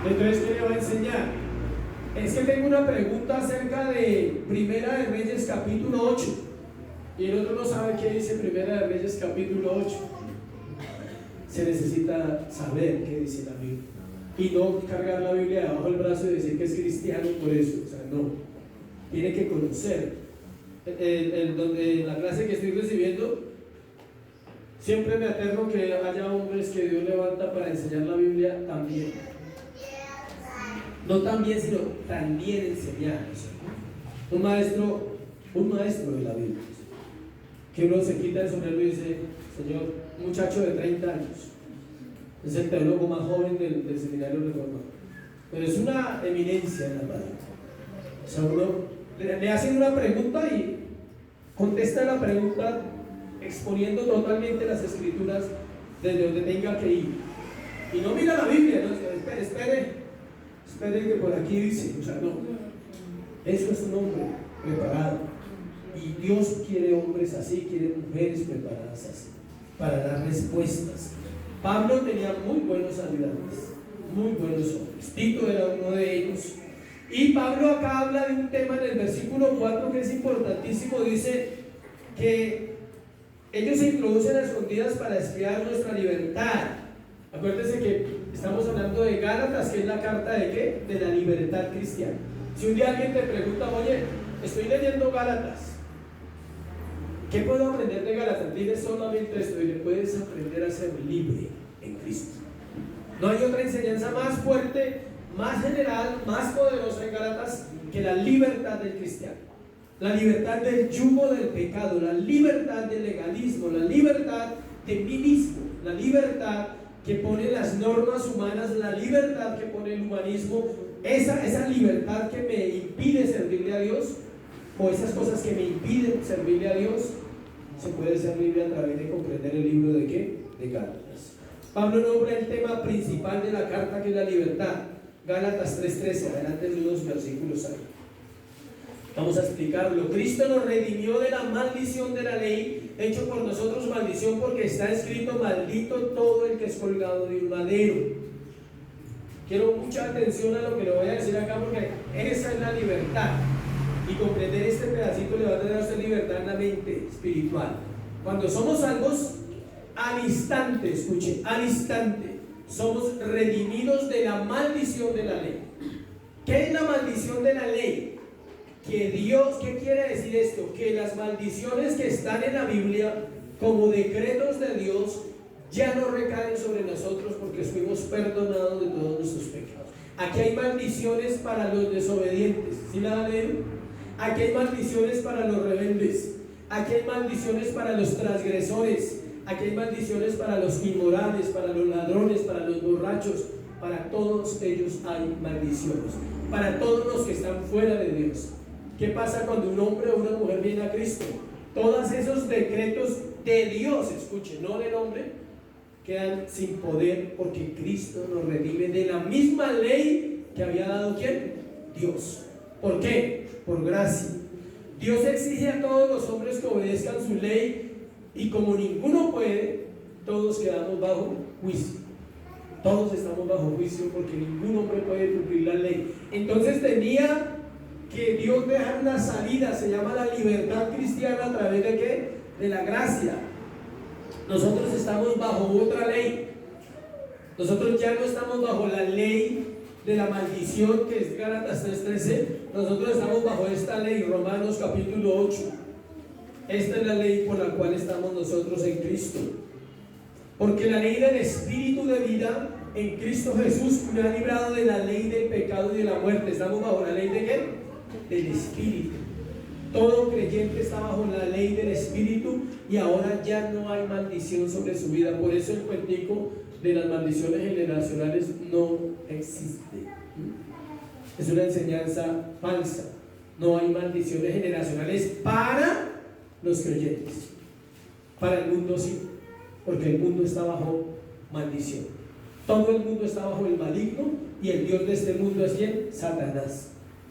Entonces, ¿qué le va a enseñar? Es que tengo una pregunta acerca de Primera de Reyes capítulo 8, y el otro no sabe qué dice Primera de Reyes capítulo 8. Se necesita saber qué dice la Biblia y no cargar la Biblia debajo del brazo y decir que es cristiano por eso. O sea, no, tiene que conocer. Donde en la clase que estoy recibiendo siempre me aterro que haya hombres que Dios levanta para enseñar la Biblia también. No también, sino también enseñar. Un maestro de la Biblia, que uno se quita el sombrero y dice: Señor, un muchacho de 30 años, es el teólogo más joven del seminario reformado, pero es una eminencia en la palabra. O sea, uno le hacen una pregunta y contesta la pregunta exponiendo totalmente las escrituras desde donde tenga que ir, y no mira la Biblia, no, espere que por aquí dice. O sea, no, eso es un hombre preparado, y Dios quiere hombres así, quiere mujeres preparadas así para dar respuestas. Pablo tenía muy buenos ayudantes, muy buenos hombres. Tito era uno de ellos. Y Pablo acá habla de un tema en el versículo 4 que es importantísimo. Dice que ellos se introducen a escondidas para espiar nuestra libertad. Acuérdense que estamos hablando de Gálatas, que es la carta de ¿qué? De la libertad cristiana. Si un día alguien te pregunta: oye, estoy leyendo Gálatas, ¿qué puedo aprender de Gálatas? Dile solamente esto, y le puedes aprender a ser libre en Cristo. No hay otra enseñanza más fuerte, más general, más poderosa en Gálatas que la libertad del cristiano. La libertad del yugo del pecado, la libertad del legalismo, la libertad de mí mismo, la libertad que pone las normas humanas, la libertad que pone el humanismo, esa libertad que me impide servirle a Dios, o esas cosas que me impiden servirle a Dios, se puede ser libre a través de comprender el libro de ¿qué? De Gálatas. Pablo nombra el tema principal de la carta, que es la libertad. Gálatas 3:13, adelante de unos versículos ahí. Vamos a explicarlo. Cristo nos redimió de la maldición de la ley, hecho por nosotros maldición, porque está escrito: maldito todo el que es colgado de un madero. Quiero mucha atención a lo que le voy a decir acá, porque esa es la libertad. Y comprender este pedacito le va a tener a usted libertad en la mente espiritual. Cuando somos salvos, al instante, escuche, al instante, somos redimidos de la maldición de la ley. ¿Qué es la maldición de la ley? Que Dios, ¿qué quiere decir esto? Que las maldiciones que están en la Biblia como decretos de Dios ya no recaen sobre nosotros, porque fuimos perdonados de todos nuestros pecados. Aquí hay maldiciones para los desobedientes, ¿sí la han leído? Aquí hay maldiciones para los rebeldes, aquí hay maldiciones para los transgresores, aquí hay maldiciones para los inmorales, para los ladrones, para los borrachos. Para todos ellos hay maldiciones, para todos los que están fuera de Dios. ¿Qué pasa cuando un hombre o una mujer viene a Cristo? Todos esos decretos de Dios, escuchen, no del hombre, quedan sin poder, porque Cristo nos redime de la misma ley que había dado ¿quién? Dios. ¿Por qué? Por gracia. Dios exige a todos los hombres que obedezcan su ley, y como ninguno puede, todos quedamos bajo juicio. Todos estamos bajo juicio porque ningún hombre puede cumplir la ley. Entonces tenía que Dios dejar una salida, se llama la libertad cristiana. ¿A través de qué? De la gracia. Nosotros estamos bajo otra ley. Nosotros ya no estamos bajo la ley de la maldición, que es Gálatas 3:13. Nosotros estamos bajo esta ley, Romanos capítulo 8. Esta es la ley por la cual estamos nosotros en Cristo. Porque la ley del Espíritu de vida en Cristo Jesús me ha librado de la ley del pecado y de la muerte. Estamos bajo la ley de ¿qué? Del Espíritu. Todo creyente está bajo la ley del Espíritu, y ahora ya no hay maldición sobre su vida. Por eso el cuentico de las maldiciones generacionales no existe. Es una enseñanza falsa. No hay maldiciones generacionales para los creyentes. Para el mundo sí, porque el mundo está bajo maldición. Todo el mundo está bajo el maligno y el Dios de este mundo es ¿quién? Satanás.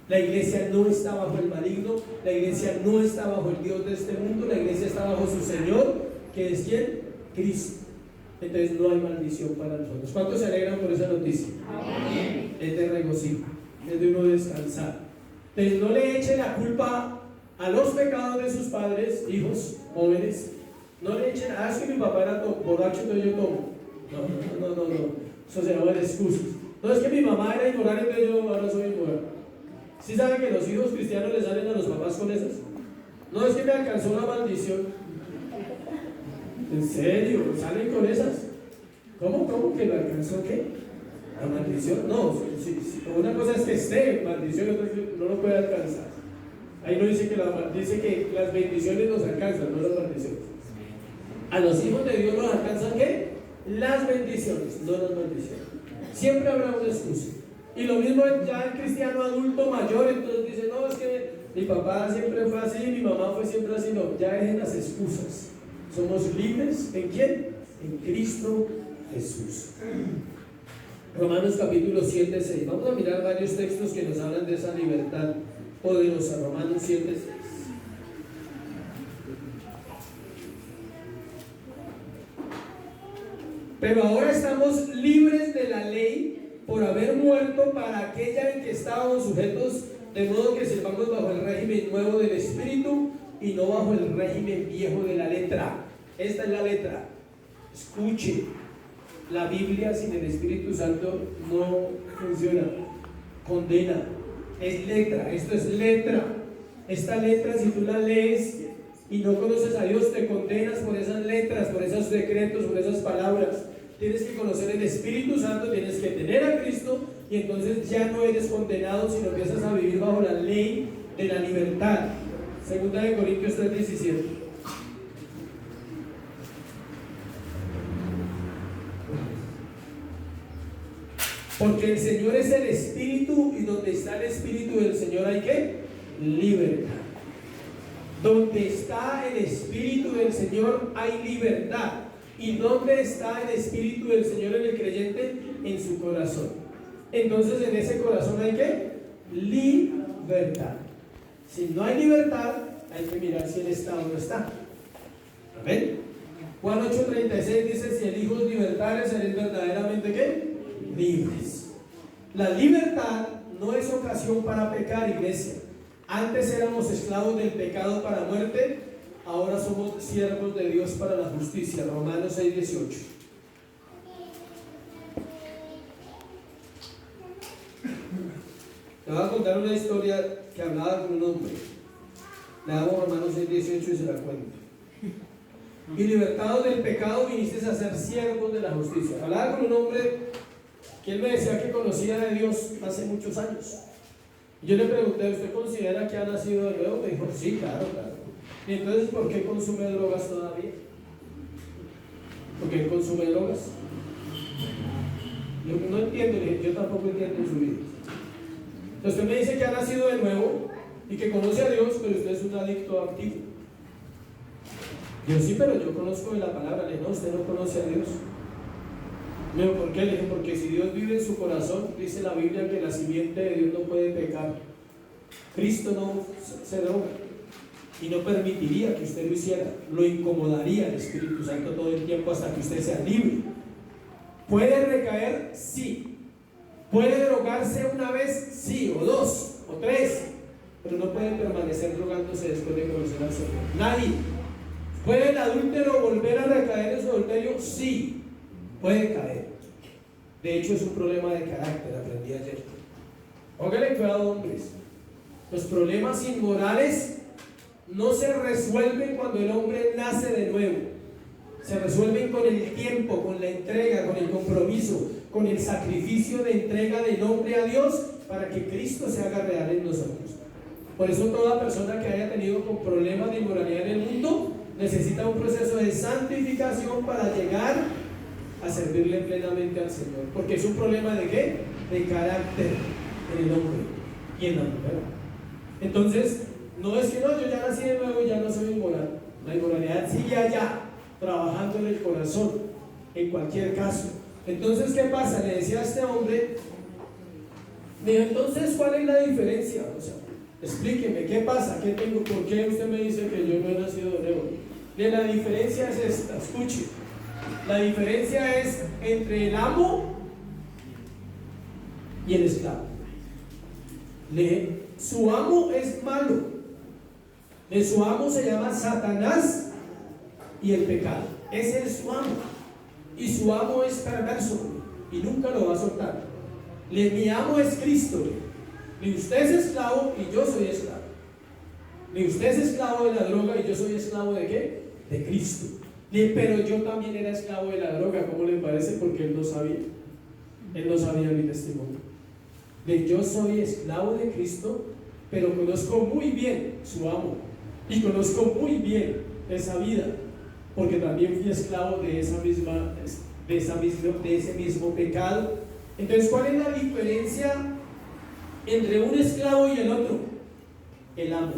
La iglesia no está bajo el maligno, la iglesia no está bajo el Dios de este mundo, la iglesia está bajo su Señor, que es ¿quién? Cristo. Entonces no hay maldición para nosotros. ¿Cuántos se alegran por esa noticia? Amén. Es de regocijo, es de uno descansar. Entonces no le eche la culpa a los pecados de sus padres, hijos, jóvenes. No le echen, es que mi papá era borracho, entonces yo tomo. No. Eso se llama excusas. No, es que mi mamá era inmoral, entonces yo ahora soy inmoral. ¿Sí saben que los hijos cristianos les salen a los papás con esas? No, es que me alcanzó la maldición. ¿En serio? ¿Salen con esas? ¿Cómo que me alcanzó qué? ¿La maldición? No, sí. Una cosa es que esté maldición, otra es que no lo puede alcanzar. Ahí no dice dice que las bendiciones nos alcanzan, no las maldiciones. A los hijos de Dios nos alcanzan ¿qué? Las bendiciones, no las maldiciones. Siempre habrá una excusa. Y lo mismo ya el cristiano adulto mayor, entonces dice, no, es que mi papá siempre fue así, mi mamá fue siempre así. No, ya dejen las excusas. Somos libres, ¿en quién? En Cristo Jesús. Romanos capítulo 7, 6. Vamos a mirar varios textos que nos hablan de esa libertad poderosa. Romanos 7, 6. Pero ahora estamos libres de la ley por haber muerto para aquella en que estábamos sujetos, de modo que sirvamos bajo el régimen nuevo del Espíritu y no bajo el régimen viejo de la letra. Esta es la letra. Escuche, la Biblia sin el Espíritu Santo no funciona, condena. Es letra, esto es letra. Esta letra, si tú la lees y no conoces a Dios, te condenas por esas letras, por esos decretos, por esas palabras. Tienes que conocer el Espíritu Santo, tienes que tener a Cristo, y entonces ya no eres condenado, sino empiezas a vivir bajo la ley de la libertad. Segunda de Corintios 3:17. Porque el Señor es el Espíritu, y donde está el Espíritu del Señor hay ¿qué? Libertad. Donde está el Espíritu del Señor hay libertad. ¿Y dónde está el Espíritu del Señor en el creyente? En su corazón. Entonces en ese corazón hay ¿qué? Libertad. Si no hay libertad, hay que mirar si Él está o no está. Amén. Juan 8:36 dice: si el Hijo os libertare, seréis verdaderamente ¿qué? Libres. La libertad no es ocasión para pecar, iglesia. Antes éramos esclavos del pecado para muerte, ahora somos siervos de Dios para la justicia. Romanos 6:18. Te voy a contar una historia que hablaba con un hombre. Le hago Romanos 6:18 y se la cuento. Y libertados del pecado viniste a ser siervos de la justicia. Hablaba con un hombre que él me decía que conocía de Dios hace muchos años. Y yo le pregunté: ¿usted considera que ha nacido de nuevo? Me dijo: sí, claro. Y entonces, ¿por qué consume drogas todavía? ¿Por qué consume drogas? Yo no entiendo, le dije, yo tampoco entiendo en su vida. Entonces usted me dice que ha nacido de nuevo y que conoce a Dios, pero usted es un adicto activo. Yo: sí, pero yo conozco de la palabra. Le dije: no, usted no conoce a Dios. Me dijo: ¿por qué? Le dije: porque si Dios vive en su corazón, dice la Biblia que la simiente de Dios no puede pecar. Cristo no se droga y no permitiría que usted lo hiciera. Lo incomodaría el Espíritu Santo todo el tiempo hasta que usted sea libre. ¿Puede recaer? Sí. ¿Puede drogarse una vez? Sí, o dos, o tres, pero no puede permanecer drogándose después de conocer al Señor. Nadie. ¿Puede el adúltero volver a recaer en su adulterio? Sí, puede caer. De hecho, es un problema de carácter, aprendí ayer. Póngale cuidado, hombres. Los problemas inmorales no se resuelven cuando el hombre nace de nuevo. Se resuelven con el tiempo, con la entrega, con el compromiso, con el sacrificio de entrega del hombre a Dios para que Cristo se haga real en nosotros. Por eso toda persona que haya tenido con problemas de inmoralidad en el mundo necesita un proceso de santificación para llegar a servirle plenamente al Señor. Porque es un problema ¿de qué? De carácter en el hombre y en la mujer. Entonces, no es que no, yo ya nací de nuevo y ya no soy inmoral. La inmoralidad sigue allá, trabajando en el corazón, en cualquier caso. Entonces, ¿qué pasa? Le decía a este hombre, me dijo, entonces, ¿cuál es la diferencia? O sea, explíqueme, ¿qué pasa? ¿Qué tengo? ¿Por qué usted me dice que yo no he nacido de nuevo? La diferencia es esta, escuche. La diferencia es entre el amo y el esclavo. Su amo es malo. Su amo se llama Satanás y el pecado. Ese es su amo. Y su amo es perverso y nunca lo va a soltar. Mi amo es Cristo. Ni usted es esclavo y yo soy esclavo. Ni usted es esclavo de la droga y yo soy esclavo de ¿qué? De Cristo. Pero yo también era esclavo de la droga. ¿Cómo le parece? Porque él no sabía. Él no sabía mi testimonio. Yo soy esclavo de Cristo, pero conozco muy bien su amo. Y conozco muy bien esa vida, porque también fui esclavo de ese mismo pecado. Entonces, ¿cuál es la diferencia entre un esclavo y el otro? El amo.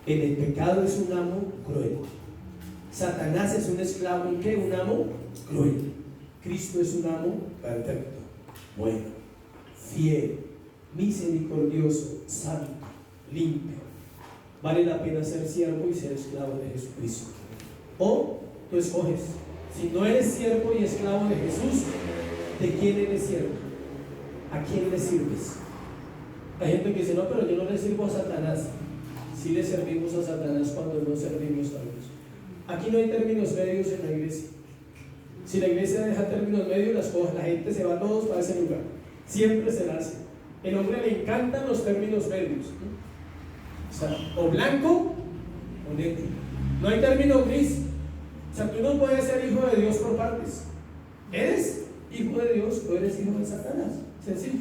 En el pecado es un amo cruel. Satanás es un esclavo, ¿en qué? Un amo cruel. Cristo es un amo perfecto, bueno, fiel, misericordioso, santo, limpio. Vale la pena ser siervo y ser esclavo de Jesucristo. O tú escoges. Si no eres siervo y esclavo de Jesús, ¿de quién eres siervo? ¿A quién le sirves? Hay gente que dice, no, pero yo no le sirvo a Satanás. Sí le servimos a Satanás cuando no servimos a Dios. Aquí no hay términos medios en la iglesia. Si la iglesia deja términos medios, la gente se va todos para ese lugar. Siempre se la hace. El hombre le encantan los términos medios, ¿no? O sea, o blanco o negro. No hay término gris. O sea, tú no puedes ser hijo de Dios por partes. ¿Eres hijo de Dios o eres hijo de Satanás? Sencillo.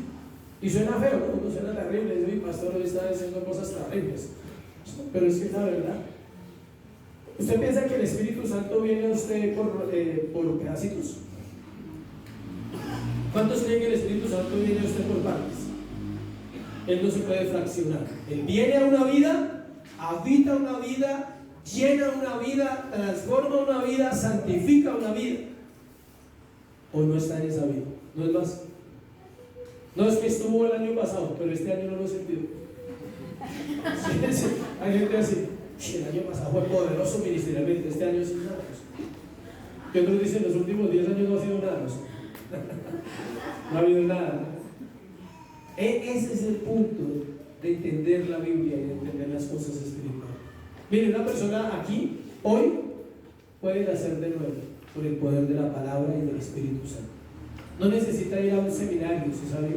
Y suena feo, ¿no? No suena terrible. Mi pastor hoy está diciendo cosas terribles. Pero es que es la verdad. ¿Usted piensa que el Espíritu Santo viene a usted por pedacitos? ¿Cuántos creen que el Espíritu Santo viene a usted por partes? Él no se puede fraccionar. Él viene a una vida, habita una vida, llena una vida, transforma una vida, santifica una vida. O no está en esa vida. No es más. No es que estuvo el año pasado, pero este año no lo he sentido. Sí, sí. Hay gente así. El año pasado fue poderoso ministerialmente, este año sí nada. Y otros dicen los últimos 10 años no ha sido nada. No ha habido nada. Ese es el punto de entender la Biblia y de entender las cosas espirituales. Mire, una persona aquí, hoy, puede nacer de nuevo por el poder de la palabra y del Espíritu Santo. No necesita ir a un seminario, ¿se sabe?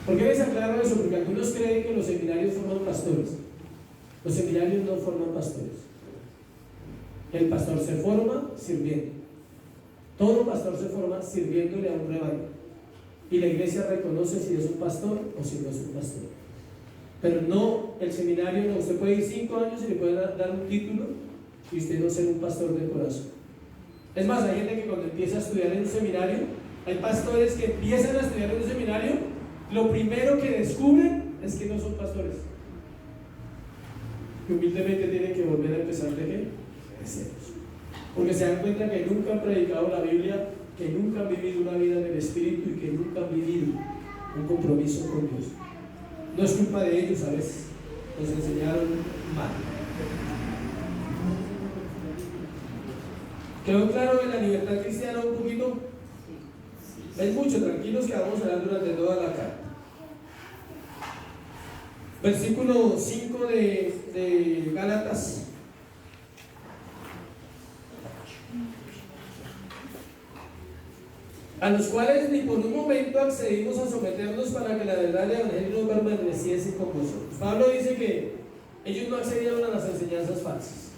¿Por qué les aclaro eso? Porque algunos creen que los seminarios forman pastores. Los seminarios no forman pastores. El pastor se forma sirviendo. Todo pastor se forma sirviéndole a un rebaño. Y la iglesia reconoce si es un pastor o si no es un pastor. Pero no, el seminario no. Usted puede ir 5 años y le pueden dar un título y usted no ser un pastor de corazón. Es más, hay gente que cuando empieza a estudiar en un seminario, hay pastores que empiezan a estudiar en un seminario, lo primero que descubren es que no son pastores. Que humildemente tienen que volver a empezar de qué? De ceros. Porque se dan cuenta que nunca han predicado la Biblia, que nunca han vivido una vida en el Espíritu y que nunca han vivido un compromiso con Dios. No es culpa de ellos a veces, nos enseñaron mal. ¿Quedó claro en la libertad cristiana un poquito? Es mucho, tranquilos que vamos a hablar durante toda la carta. Versículo 5 de Gálatas. A los cuales ni por un momento accedimos a someternos para que la verdad del Evangelio no permaneciese con vosotros. Pablo dice que ellos no accedieron a las enseñanzas falsas.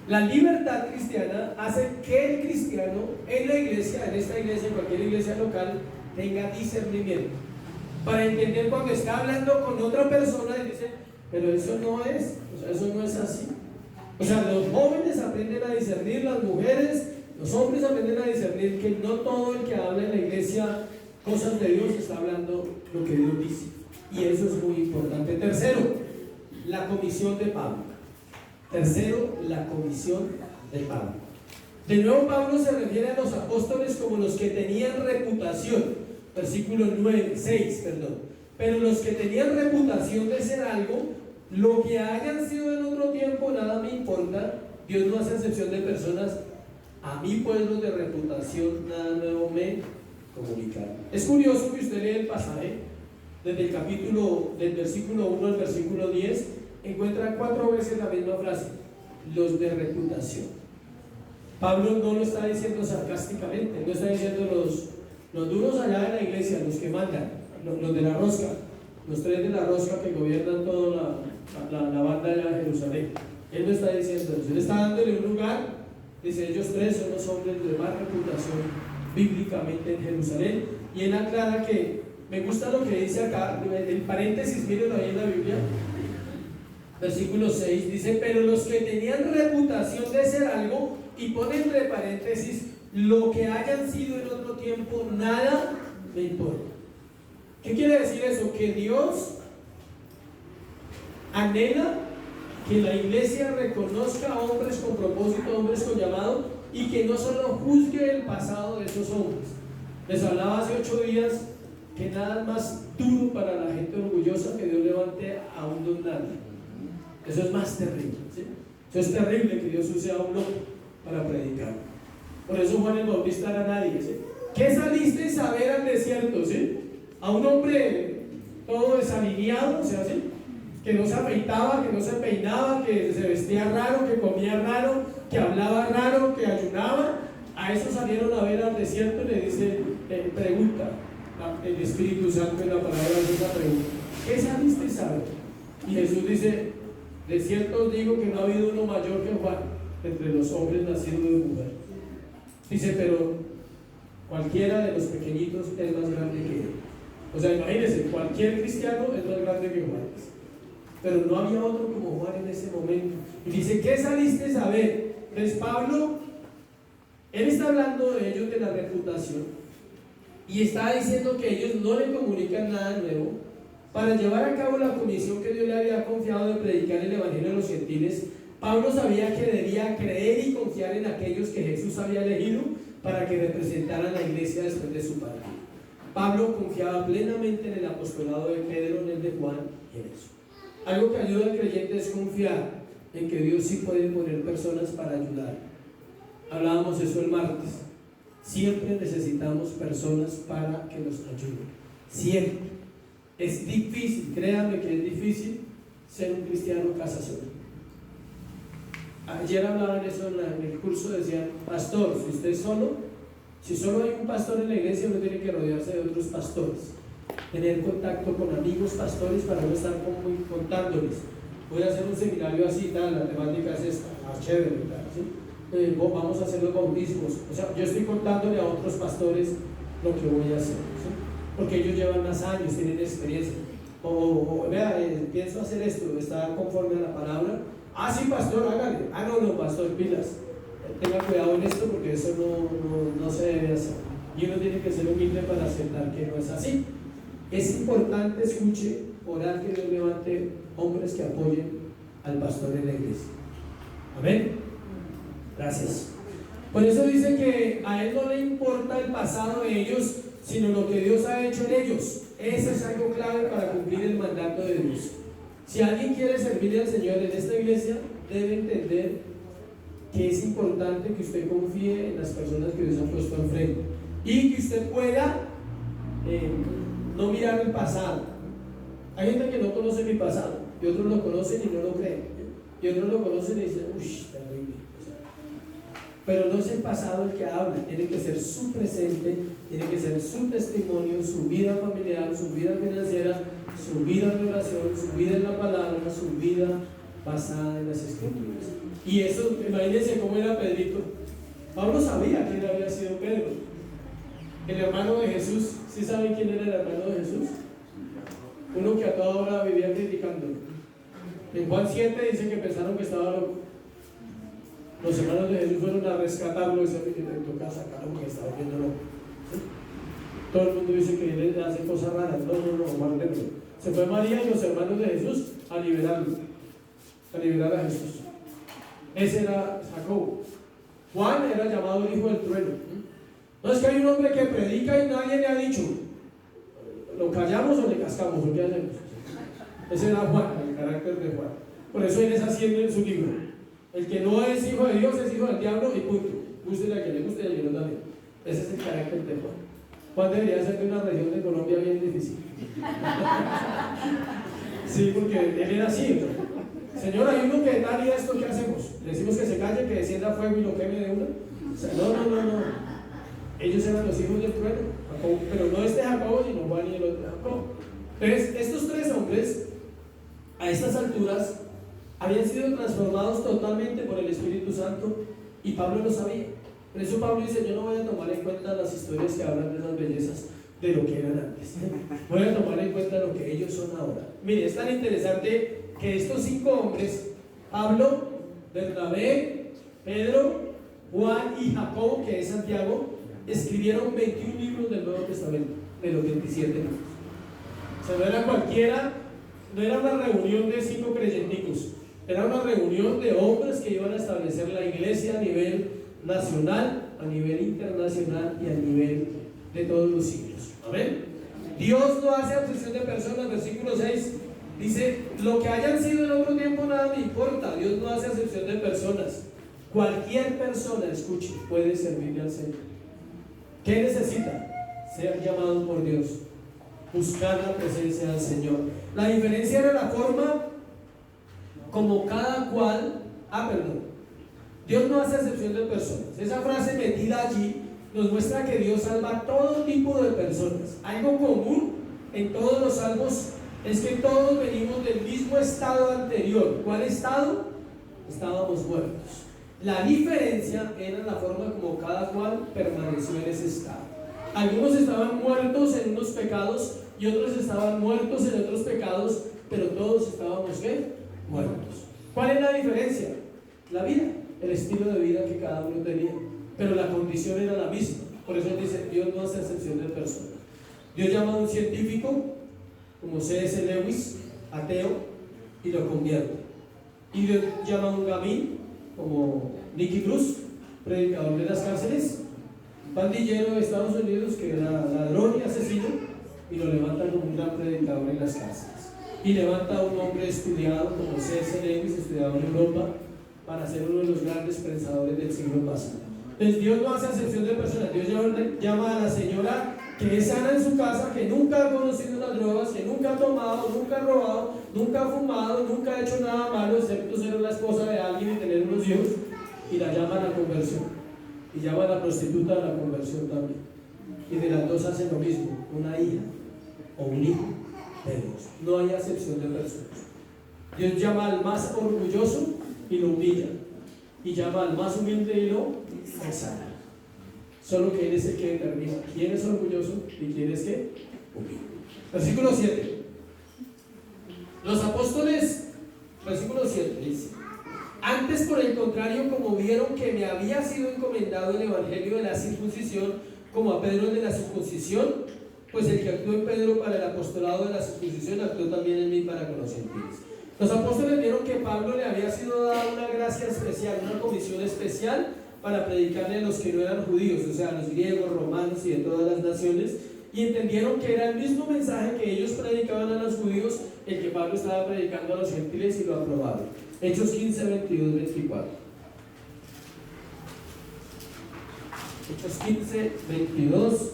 La libertad cristiana hace que el cristiano en la iglesia, en esta iglesia, en cualquier iglesia local, tenga discernimiento para entender cuando está hablando con otra persona y dice, pero eso no es, o sea, eso no es así. O sea, los jóvenes aprenden a discernir, las mujeres, los hombres aprenden a discernir que no todo el que habla en la iglesia cosas de Dios está hablando lo que Dios dice. Y eso es muy importante. Tercero, la comisión de Pablo. Tercero, la comisión de Pablo. De nuevo Pablo se refiere a los apóstoles como los que tenían reputación. Versículo 6, perdón. Pero los que tenían reputación de ser algo, lo que hayan sido en otro tiempo, nada me importa. Dios no hace excepción de personas. A mí, pueblos de reputación, nada nuevo me comunicaron. Es curioso que usted lee el pasaje, desde el capítulo, del versículo 1 al versículo 10, encuentra 4 veces la misma frase: los de reputación. Pablo no lo está diciendo sarcásticamente, no está diciendo los duros allá de la iglesia, los que mandan, los de la rosca, los 3 de la rosca que gobiernan toda la banda allá de Jerusalén. Él no está diciendo eso, él está dándole un lugar. Dice, ellos 3 son los hombres de más reputación bíblicamente en Jerusalén. Y él aclara que, me gusta lo que dice acá, el paréntesis, mírenlo ahí en la Biblia, versículo 6, dice, pero los que tenían reputación de ser algo, y pone entre paréntesis, lo que hayan sido en otro tiempo, nada me importa. ¿Qué quiere decir eso? Que Dios anhela que la iglesia reconozca a hombres con propósito, hombres con llamado, y que no solo juzgue el pasado de esos hombres. Les hablaba hace 8 días que nada más duro para la gente orgullosa que Dios levante a un don nadie. Eso es más terrible, ¿sí? Eso es terrible, que Dios use a un loco para predicar. Por eso Juan el Bautista era nadie, ¿sí? ¿Qué saliste a ver al desierto? ¿Sí? A un hombre todo desalineado, o sea, ¿sí? Que no se afeitaba, que no se peinaba, que se vestía raro, que comía raro, que hablaba raro, que ayunaba. A eso salieron a ver al desierto. Y le dice, pregunta el Espíritu Santo en la palabra de esa pregunta: ¿qué saliste a ver? Y Jesús dice, de cierto os digo que no ha habido uno mayor que Juan entre los hombres nacidos de mujer. Dice, pero cualquiera de los pequeñitos es más grande que él. O sea, imagínense, cualquier cristiano es más grande que Juan. Pero no había otro como Juan en ese momento. Y dice, ¿qué saliste a ver? Entonces Pablo, él está hablando de ellos, de la reputación, y está diciendo que ellos no le comunican nada nuevo para llevar a cabo la comisión que Dios le había confiado de predicar el evangelio a los gentiles. Pablo sabía que debía creer y confiar en aquellos que Jesús había elegido para que representaran la iglesia después de su partida. Pablo confiaba plenamente en el apostolado de Pedro, en el de Juan y en eso. Algo que ayuda al creyente es confiar en que Dios sí puede poner personas para ayudar. Hablábamos eso el martes. Siempre necesitamos personas para que nos ayuden. Siempre. Es difícil, créanme que es difícil ser un cristiano casa solo. Ayer hablaban eso en el curso, decían, pastor, si usted es solo, si solo hay un pastor en la iglesia, uno tiene que rodearse de otros pastores, tener contacto con amigos pastores para no estar contándoles, voy a hacer un seminario así, tal, la temática es esta, chévere, tal, ¿sí? Vamos a hacer los bautismos. O sea, yo estoy contándole a otros pastores lo que voy a hacer, ¿sí? Porque ellos llevan más años, tienen experiencia. Vea, pienso hacer esto, está conforme a la palabra. Ah, sí, pastor, hágale. Ah, no, pastor, pilas. Tenga cuidado en esto porque eso no se debe hacer. Y uno tiene que ser humilde para aceptar que no es así. Es importante, escuche, orar que Dios levante hombres que apoyen al pastor en la iglesia. Amén. Gracias. Por eso dice que a él no le importa el pasado de ellos, sino lo que Dios ha hecho en ellos. Eso es algo clave para cumplir el mandato de Dios. Si alguien quiere servirle al Señor en esta iglesia, debe entender que es importante que usted confíe en las personas que Dios ha puesto al frente y que usted pueda no mirar el pasado. Hay gente que no conoce mi pasado y otros lo conocen y no lo creen, y otros lo conocen y dicen, uy, terrible. Pero no es el pasado el que habla, tiene que ser su presente, tiene que ser su testimonio, su vida familiar, su vida financiera, su vida de oración, su vida en la palabra, su vida basada en las escrituras. Y eso, imagínense cómo era Pedrito. Pablo sabía quién había sido Pedro, el hermano de Jesús. ¿Sí saben quién era el hermano de Jesús? Uno que a toda hora vivía criticándolo. En Juan 7 dice que pensaron que estaba loco. Los hermanos de Jesús fueron a rescatarlo y se toca sacarlo porque estaba viendo loco. ¿Sí? Todo el mundo dice que él hace cosas raras. No, guárdenlo. Se fue María y los hermanos de Jesús a liberarlo, a liberar a Jesús. Ese era Jacobo. Juan era llamado el hijo del trueno. No es que hay un hombre que predica y nadie le ha dicho, ¿lo callamos o le cascamos? ¿O qué hacemos? Ese era Juan, el carácter de Juan. Por eso él es haciendo en su libro: el que no es hijo de Dios es hijo del diablo y punto. Gústele a quien le guste y a quien no también. Ese es el carácter de Juan. Juan debería ser de una región de Colombia bien difícil. Sí, porque él era así. Señor, hay uno que tal y esto, ¿qué hacemos? Le decimos que se calle, que descienda fuego y lo queme de una. O sea, no. Ellos eran los hijos del trueno, Jacobo, pero no este Jacobo, sino Juan y el otro Jacobo. Entonces, estos tres hombres, a estas alturas, habían sido transformados totalmente por el Espíritu Santo, y Pablo lo sabía. Por eso Pablo dice: yo no voy a tomar en cuenta las historias que hablan de esas bellezas de lo que eran antes, voy a tomar en cuenta lo que ellos son ahora. Mire, es tan interesante que estos 5 hombres, Pablo, Bernabé, Pedro, Juan y Jacobo, que es Santiago, escribieron 21 libros del Nuevo Testamento, de los 27 libros. O sea, no era cualquiera, no era una reunión de 5 creyenticos, era una reunión de hombres que iban a establecer la iglesia a nivel nacional, a nivel internacional y a nivel de todos los siglos. Amén. Dios no hace acepción de personas. Versículo 6 dice: lo que hayan sido en otro tiempo nada me importa. Dios no hace acepción de personas. Cualquier persona, escuche, puede servirle al Señor. ¿Qué necesita? Ser llamado por Dios, buscar la presencia del Señor. La diferencia era la forma como cada cual. Dios no hace acepción de personas. Esa frase metida allí nos muestra que Dios salva a todo tipo de personas. Algo común en todos los salvos es que todos venimos del mismo estado anterior. ¿Cuál estado? Estábamos muertos. La diferencia era la forma como cada cual permaneció en ese estado. Algunos estaban muertos en unos pecados y otros estaban muertos en otros pecados, pero todos estábamos ¿qué? Muertos. ¿Cuál es la diferencia? La vida, el estilo de vida que cada uno tenía, pero la condición era la misma. Por eso dice: Dios no hace excepción de personas. Dios llama a un científico como C.S. Lewis, ateo, y lo convierte. Y Dios llama a un gamín como Nicky Bruce, predicador de las cárceles, un pandillero de Estados Unidos que era ladrón y asesino, y lo levanta como un gran predicador en las cárceles. Y levanta a un hombre estudiado como C.S. Lewis, estudiado en Europa, para ser uno de los grandes pensadores del siglo pasado. Entonces Dios no hace acepción de personas. Dios llama a la señora que es sana en su casa, que nunca ha conocido las drogas, que nunca ha tomado, nunca ha robado, nunca ha fumado, nunca ha hecho nada malo excepto ser la esposa de alguien y tener unos hijos, y la llama a la conversión, y llama a la prostituta a la conversión también, y de las dos hacen lo mismo: una hija o un hijo de Dios. No hay acepción de personas. Dios llama al más orgulloso y lo humilla, y llama al más humilde y lo exalta. Solo que Él es el que determina quién es orgulloso y quién es ¿qué? Humilde. Versículo 7. Los apóstoles, versículo 7 dice: antes, por el contrario, como vieron que me había sido encomendado el evangelio de la circuncisión, como a Pedro el de la circuncisión, pues el que actuó en Pedro para el apostolado de la circuncisión actuó también en mí para con los gentiles. Los apóstoles vieron que Pablo le había sido dada una gracia especial, una comisión especial para predicarle a los que no eran judíos, o sea, a los griegos, romanos y de todas las naciones, y entendieron que era el mismo mensaje que ellos predicaban a los judíos, el que Pablo estaba predicando a los gentiles, y lo aprobaron. Hechos 15, 22, 24. Hechos 15, 22,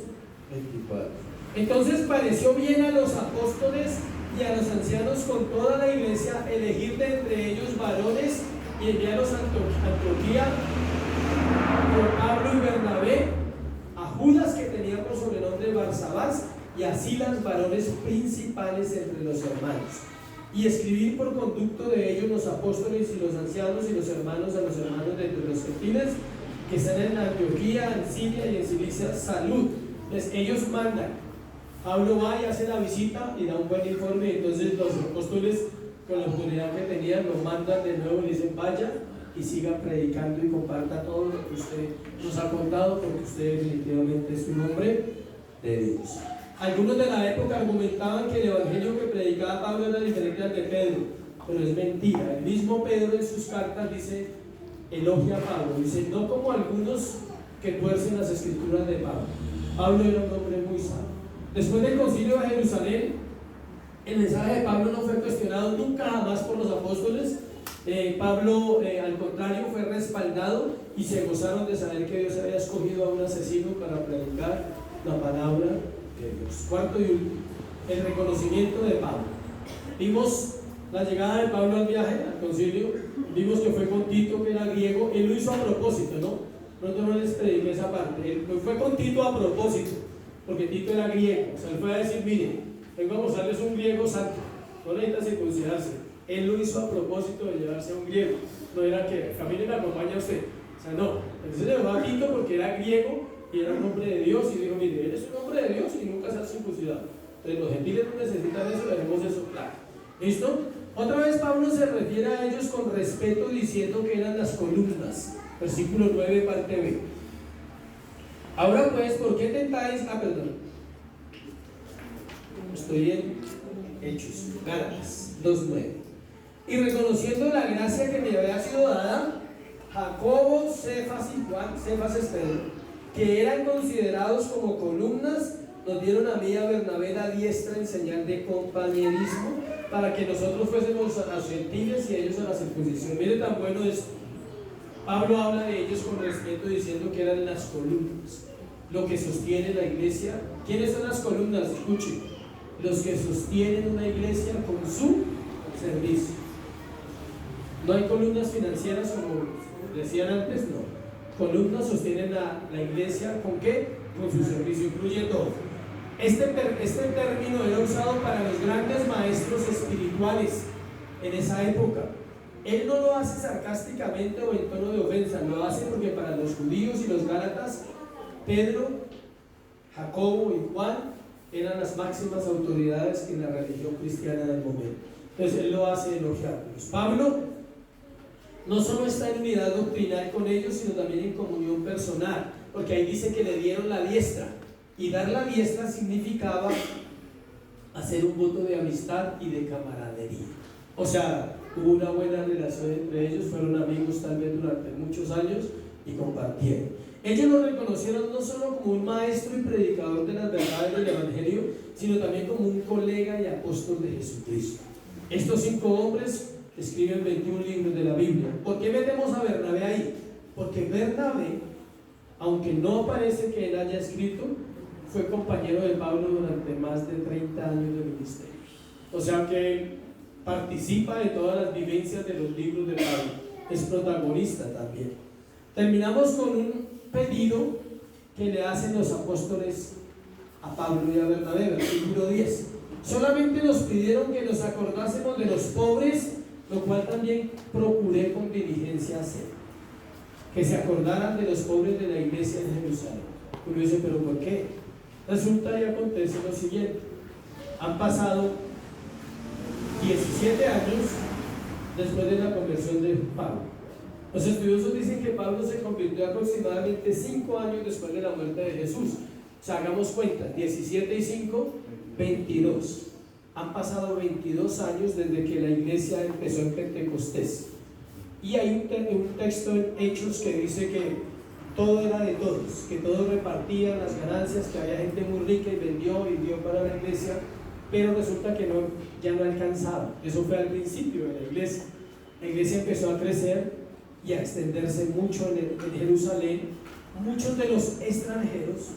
24. Entonces pareció bien a los apóstoles y a los ancianos con toda la iglesia elegir de entre ellos varones y enviarlos a Antioquía por Pablo y Bernabé, a Judas, que tenía por sobrenombre Barsabás, y a Silas, varones principales entre los hermanos, y escribir por conducto de ellos los apóstoles y los ancianos y los hermanos a los hermanos de entre los gentiles que están en Antioquía, en Siria y en Cilicia, salud. Entonces ellos mandan. Pablo va y hace la visita y da un buen informe, y entonces los apóstoles, con la autoridad que tenían, lo mandan de nuevo y dicen: vaya y siga predicando y comparta todo lo que usted nos ha contado, porque usted definitivamente es un hombre de Dios. Algunos de la época argumentaban que el evangelio que predicaba Pablo era diferente al de Pedro, pero es mentira. El mismo Pedro en sus cartas dice, elogia a Pablo, dice, no como algunos que tuercen las escrituras de Pablo. Pablo era un hombre muy sabio. Después del concilio de Jerusalén, el mensaje de Pablo no fue cuestionado nunca jamás por los apóstoles. Pablo, al contrario, fue respaldado y se gozaron de saber que Dios había escogido a un asesino para predicar la palabra de Dios. Cuarto y último, el reconocimiento de Pablo. Vimos la llegada de Pablo al viaje, al concilio. Vimos que fue con Tito, que era griego. Él lo hizo a propósito, ¿no? Pronto no les prediqué esa parte. Él fue con Tito a propósito, porque Tito era griego. O sea, él fue a decir, mire, vengo a mostrarles un griego santo, no necesita circuncidarse. Él lo hizo a propósito de llevarse a un griego. No era que familia me acompaña a usted. O sea, no. Entonces le llevó a Tito porque era griego y era un hombre de Dios. Y dijo, mire, él es un hombre de Dios y nunca se ha circuncidado. Entonces los gentiles no necesitan eso, dejemos eso claro. ¿Listo? Otra vez Pablo se refiere a ellos con respeto diciendo que eran las columnas. Versículo 9, parte B. Ahora pues, ¿por qué tentáis? Perdón. Estoy en Hechos, Gálatas 2:9. Y reconociendo la gracia que me había sido dada, Jacobo, Cefas y Juan, Cefas es Pedro, que eran considerados como columnas, nos dieron a mí y a Bernabé la diestra en señal de compañerismo, para que nosotros fuésemos a los gentiles y ellos a la circuncisión. Mire tan bueno esto. Pablo habla de ellos con respeto diciendo que eran las columnas, lo que sostiene la iglesia. ¿Quiénes son las columnas? Escuchen, los que sostienen una iglesia con su servicio. No hay columnas financieras como decían antes, no. Columnas sostienen la iglesia ¿con qué? Con su servicio, incluye todo. Este término era usado para los grandes maestros espirituales en esa época. Él no lo hace sarcásticamente o en tono de ofensa, lo hace porque para los judíos y los gálatas, Pedro, Jacobo y Juan eran las máximas autoridades en la religión cristiana del momento. Entonces él lo hace elogiarlos. Pablo no solo está en unidad doctrinal con ellos, sino también en comunión personal, porque ahí dice que le dieron la diestra, y dar la diestra significaba hacer un voto de amistad y de camaradería. O sea, hubo una buena relación entre ellos, fueron amigos tal vez durante muchos años y compartieron. Ellos lo reconocieron no solo como un maestro y predicador de las verdades del Evangelio, sino también como un colega y apóstol de Jesucristo. Estos 5 hombres escriben 21 libros de la Biblia. ¿Por qué metemos a Bernabé ahí? Porque Bernabé, aunque no parece que él haya escrito, fue compañero de Pablo durante más de 30 años de ministerio. O sea que él participa de todas las vivencias de los libros de Pablo, es protagonista también. Terminamos con un pedido que le hacen los apóstoles a Pablo y a Bernabé, versículo 10. Solamente nos pidieron que nos acordásemos de los pobres, lo cual también procuré con diligencia hacer. Que se acordaran de los pobres de la iglesia en Jerusalén. Uno dice, ¿pero por qué? Resulta y acontece lo siguiente. Han pasado 17 años después de la conversión de Pablo. Los estudiosos dicen que Pablo se convirtió aproximadamente 5 años después de la muerte de Jesús. O sea, hagamos cuenta, 17 y 5, 22. Han pasado 22 años desde que la iglesia empezó en Pentecostés. Y hay un texto en Hechos que dice que todo era de todos, que todos repartían las ganancias, que había gente muy rica y vendió y dio para la iglesia, pero resulta que ya no alcanzaba. Eso fue al principio de la iglesia. La iglesia empezó a crecer y a extenderse mucho en Jerusalén. Muchos de los extranjeros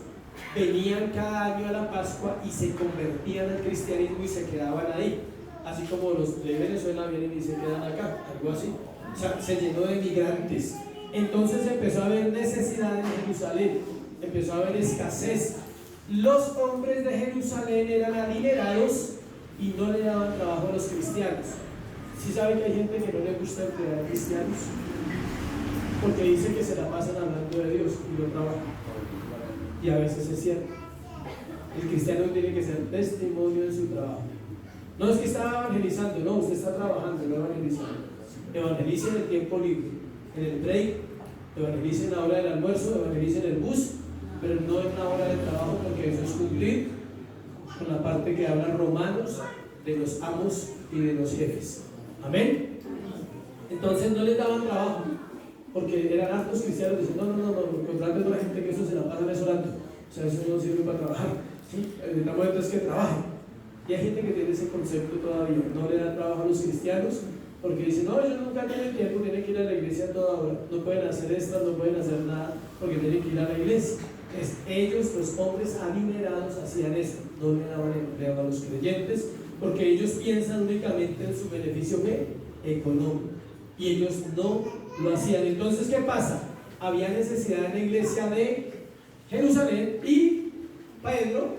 venían cada año a la Pascua y se convertían al cristianismo y se quedaban ahí, así como los de Venezuela vienen y se quedan acá, algo así. O sea, se llenó de migrantes. Entonces empezó a haber necesidad en Jerusalén, empezó a haber escasez. Los hombres de Jerusalén eran adinerados y no le daban trabajo a los cristianos. ¿Sí saben que hay gente que no le gusta emplear cristianos? Porque dice que se la pasan hablando de Dios y no trabajan. Y a veces es cierto. El cristiano tiene que ser testimonio de su trabajo. No es que está evangelizando, no, usted está trabajando, no evangelizando. Evangelice en el tiempo libre, en el break, evangelice en la hora del almuerzo, evangelice en el bus, pero no en la hora del trabajo, porque eso es cumplir con la parte que habla Romanos de los amos y de los jefes. Amén. Entonces no les daban trabajo, porque eran hartos cristianos, dicen, no, contraten a la gente que eso se la pasan orando, o sea, eso no sirve para trabajar, ¿sí? Necesitamos entonces que trabajen. Y hay gente que tiene ese concepto todavía, no le da trabajo a los cristianos, porque dicen, no, ellos nunca tienen tiempo, tienen que ir a la iglesia a toda hora, no pueden hacer esto, no pueden hacer nada, porque tienen que ir a la iglesia. Entonces, ellos, los hombres adinerados, hacían esto, no le daban empleo a los creyentes, porque ellos piensan únicamente en su beneficio económico, y ellos no lo hacían. Entonces, ¿qué pasa? Había necesidad en la iglesia de Jerusalén, y Pedro,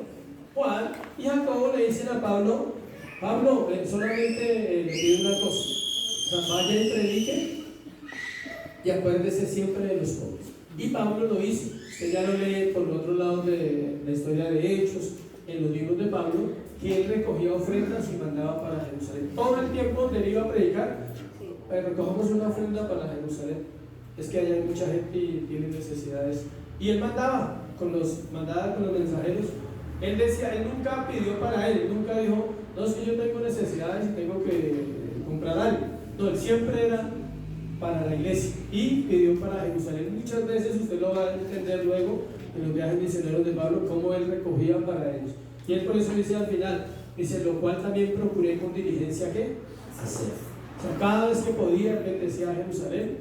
Juan y Jacobo le dicen a Pablo, solamente le pido una cosa, o sea, vaya y predique y acuérdese siempre de los pobres. Y Pablo lo hizo. Usted ya lo lee por el otro lado de la historia de Hechos, en los libros de Pablo, que él recogía ofrendas y mandaba para Jerusalén. Todo el tiempo donde él iba a predicar, recogemos una ofrenda para Jerusalén. Es que allá hay mucha gente y tiene necesidades. Y él mandaba con los mensajeros. Él decía, él nunca pidió para él, nunca dijo, no, es que yo tengo necesidades y tengo que comprar algo. No, él siempre era para la iglesia y pidió para Jerusalén. Muchas veces usted lo va a entender luego en los viajes misioneros de Pablo, cómo él recogía para ellos. Y él por eso dice al final, dice, lo cual también procuré con diligencia, ¿qué? Hacer. O sea, cada vez que podía, él decía a Jerusalén.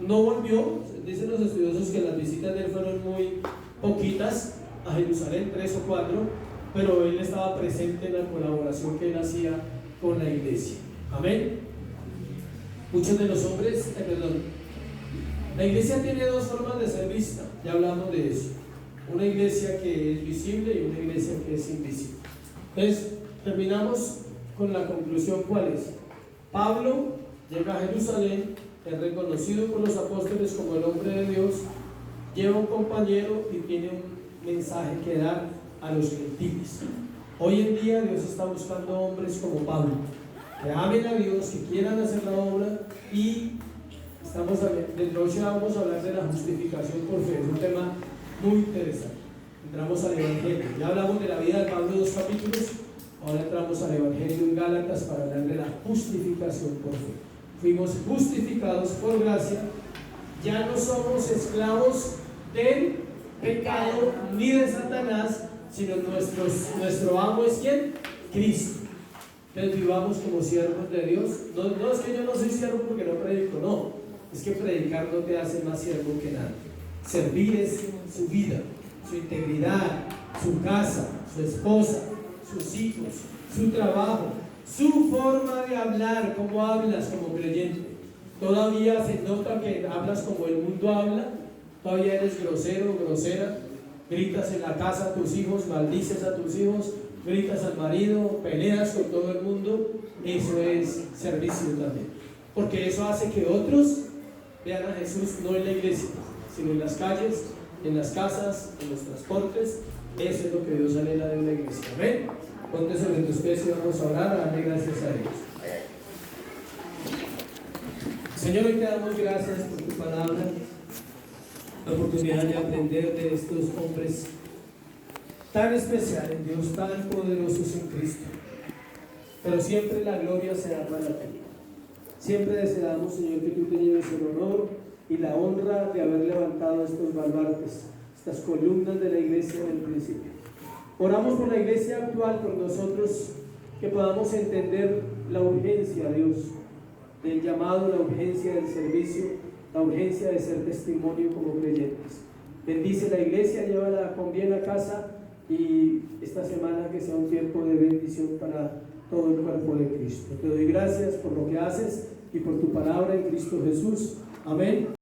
No volvió, dicen los estudiosos que las visitas de él fueron muy poquitas a Jerusalén, 3 o 4, pero él estaba presente en la colaboración que él hacía con la iglesia. Amén. Muchos de los hombres, la iglesia tiene dos formas de ser vista, ya hablamos de eso. Una iglesia que es visible y una iglesia que es invisible. Entonces, terminamos con la conclusión, ¿cuál es? Pablo llega a Jerusalén, es reconocido por los apóstoles como el hombre de Dios, lleva un compañero y tiene un mensaje que dar a los gentiles. Hoy en día Dios está buscando hombres como Pablo, que amen a Dios, que quieran hacer la obra, y de noche vamos a hablar de la justificación por fe. Es un tema muy interesante. Entramos al Evangelio. Ya hablamos de la vida de Pablo, 2 capítulos. Ahora entramos al Evangelio en Gálatas para hablar de la justificación por fe. Fuimos justificados por gracia. Ya no somos esclavos del pecado ni de Satanás, sino nuestro amo es ¿quién? Cristo. Entonces vivamos como siervos de Dios. No es que yo no soy siervo porque no predico, no. Es que predicar no te hace más siervo que nada. Servir es su vida, su integridad, su casa, su esposa, sus hijos, su trabajo, su forma de hablar, cómo hablas como creyente. Todavía se nota que hablas como el mundo habla, todavía eres grosero o grosera, gritas en la casa a tus hijos, maldices a tus hijos, gritas al marido, peleas con todo el mundo. Eso es servicio también, porque eso hace que otros vean a Jesús no en la iglesia, sino en las calles, en las casas, en los transportes. Eso es lo que Dios anhela de una iglesia. Amén. Ponte sobre tus pies y vamos a orar, a darle gracias a Dios. Señor, hoy te damos gracias por tu palabra, la oportunidad de aprender de estos hombres tan especiales, Dios, tan poderosos en Cristo. Pero siempre la gloria será para ti. Siempre deseamos, Señor, que tú te lleves el honor y la honra de haber levantado estos baluartes, estas columnas de la iglesia en el principio. Oramos por la iglesia actual, por nosotros, que podamos entender la urgencia, Dios, del llamado, la urgencia del servicio, la urgencia de ser testimonio como creyentes. Bendice la iglesia, llévala con bien a casa, y esta semana que sea un tiempo de bendición para todo el cuerpo de Cristo. Te doy gracias por lo que haces y por tu palabra en Cristo Jesús. Amén.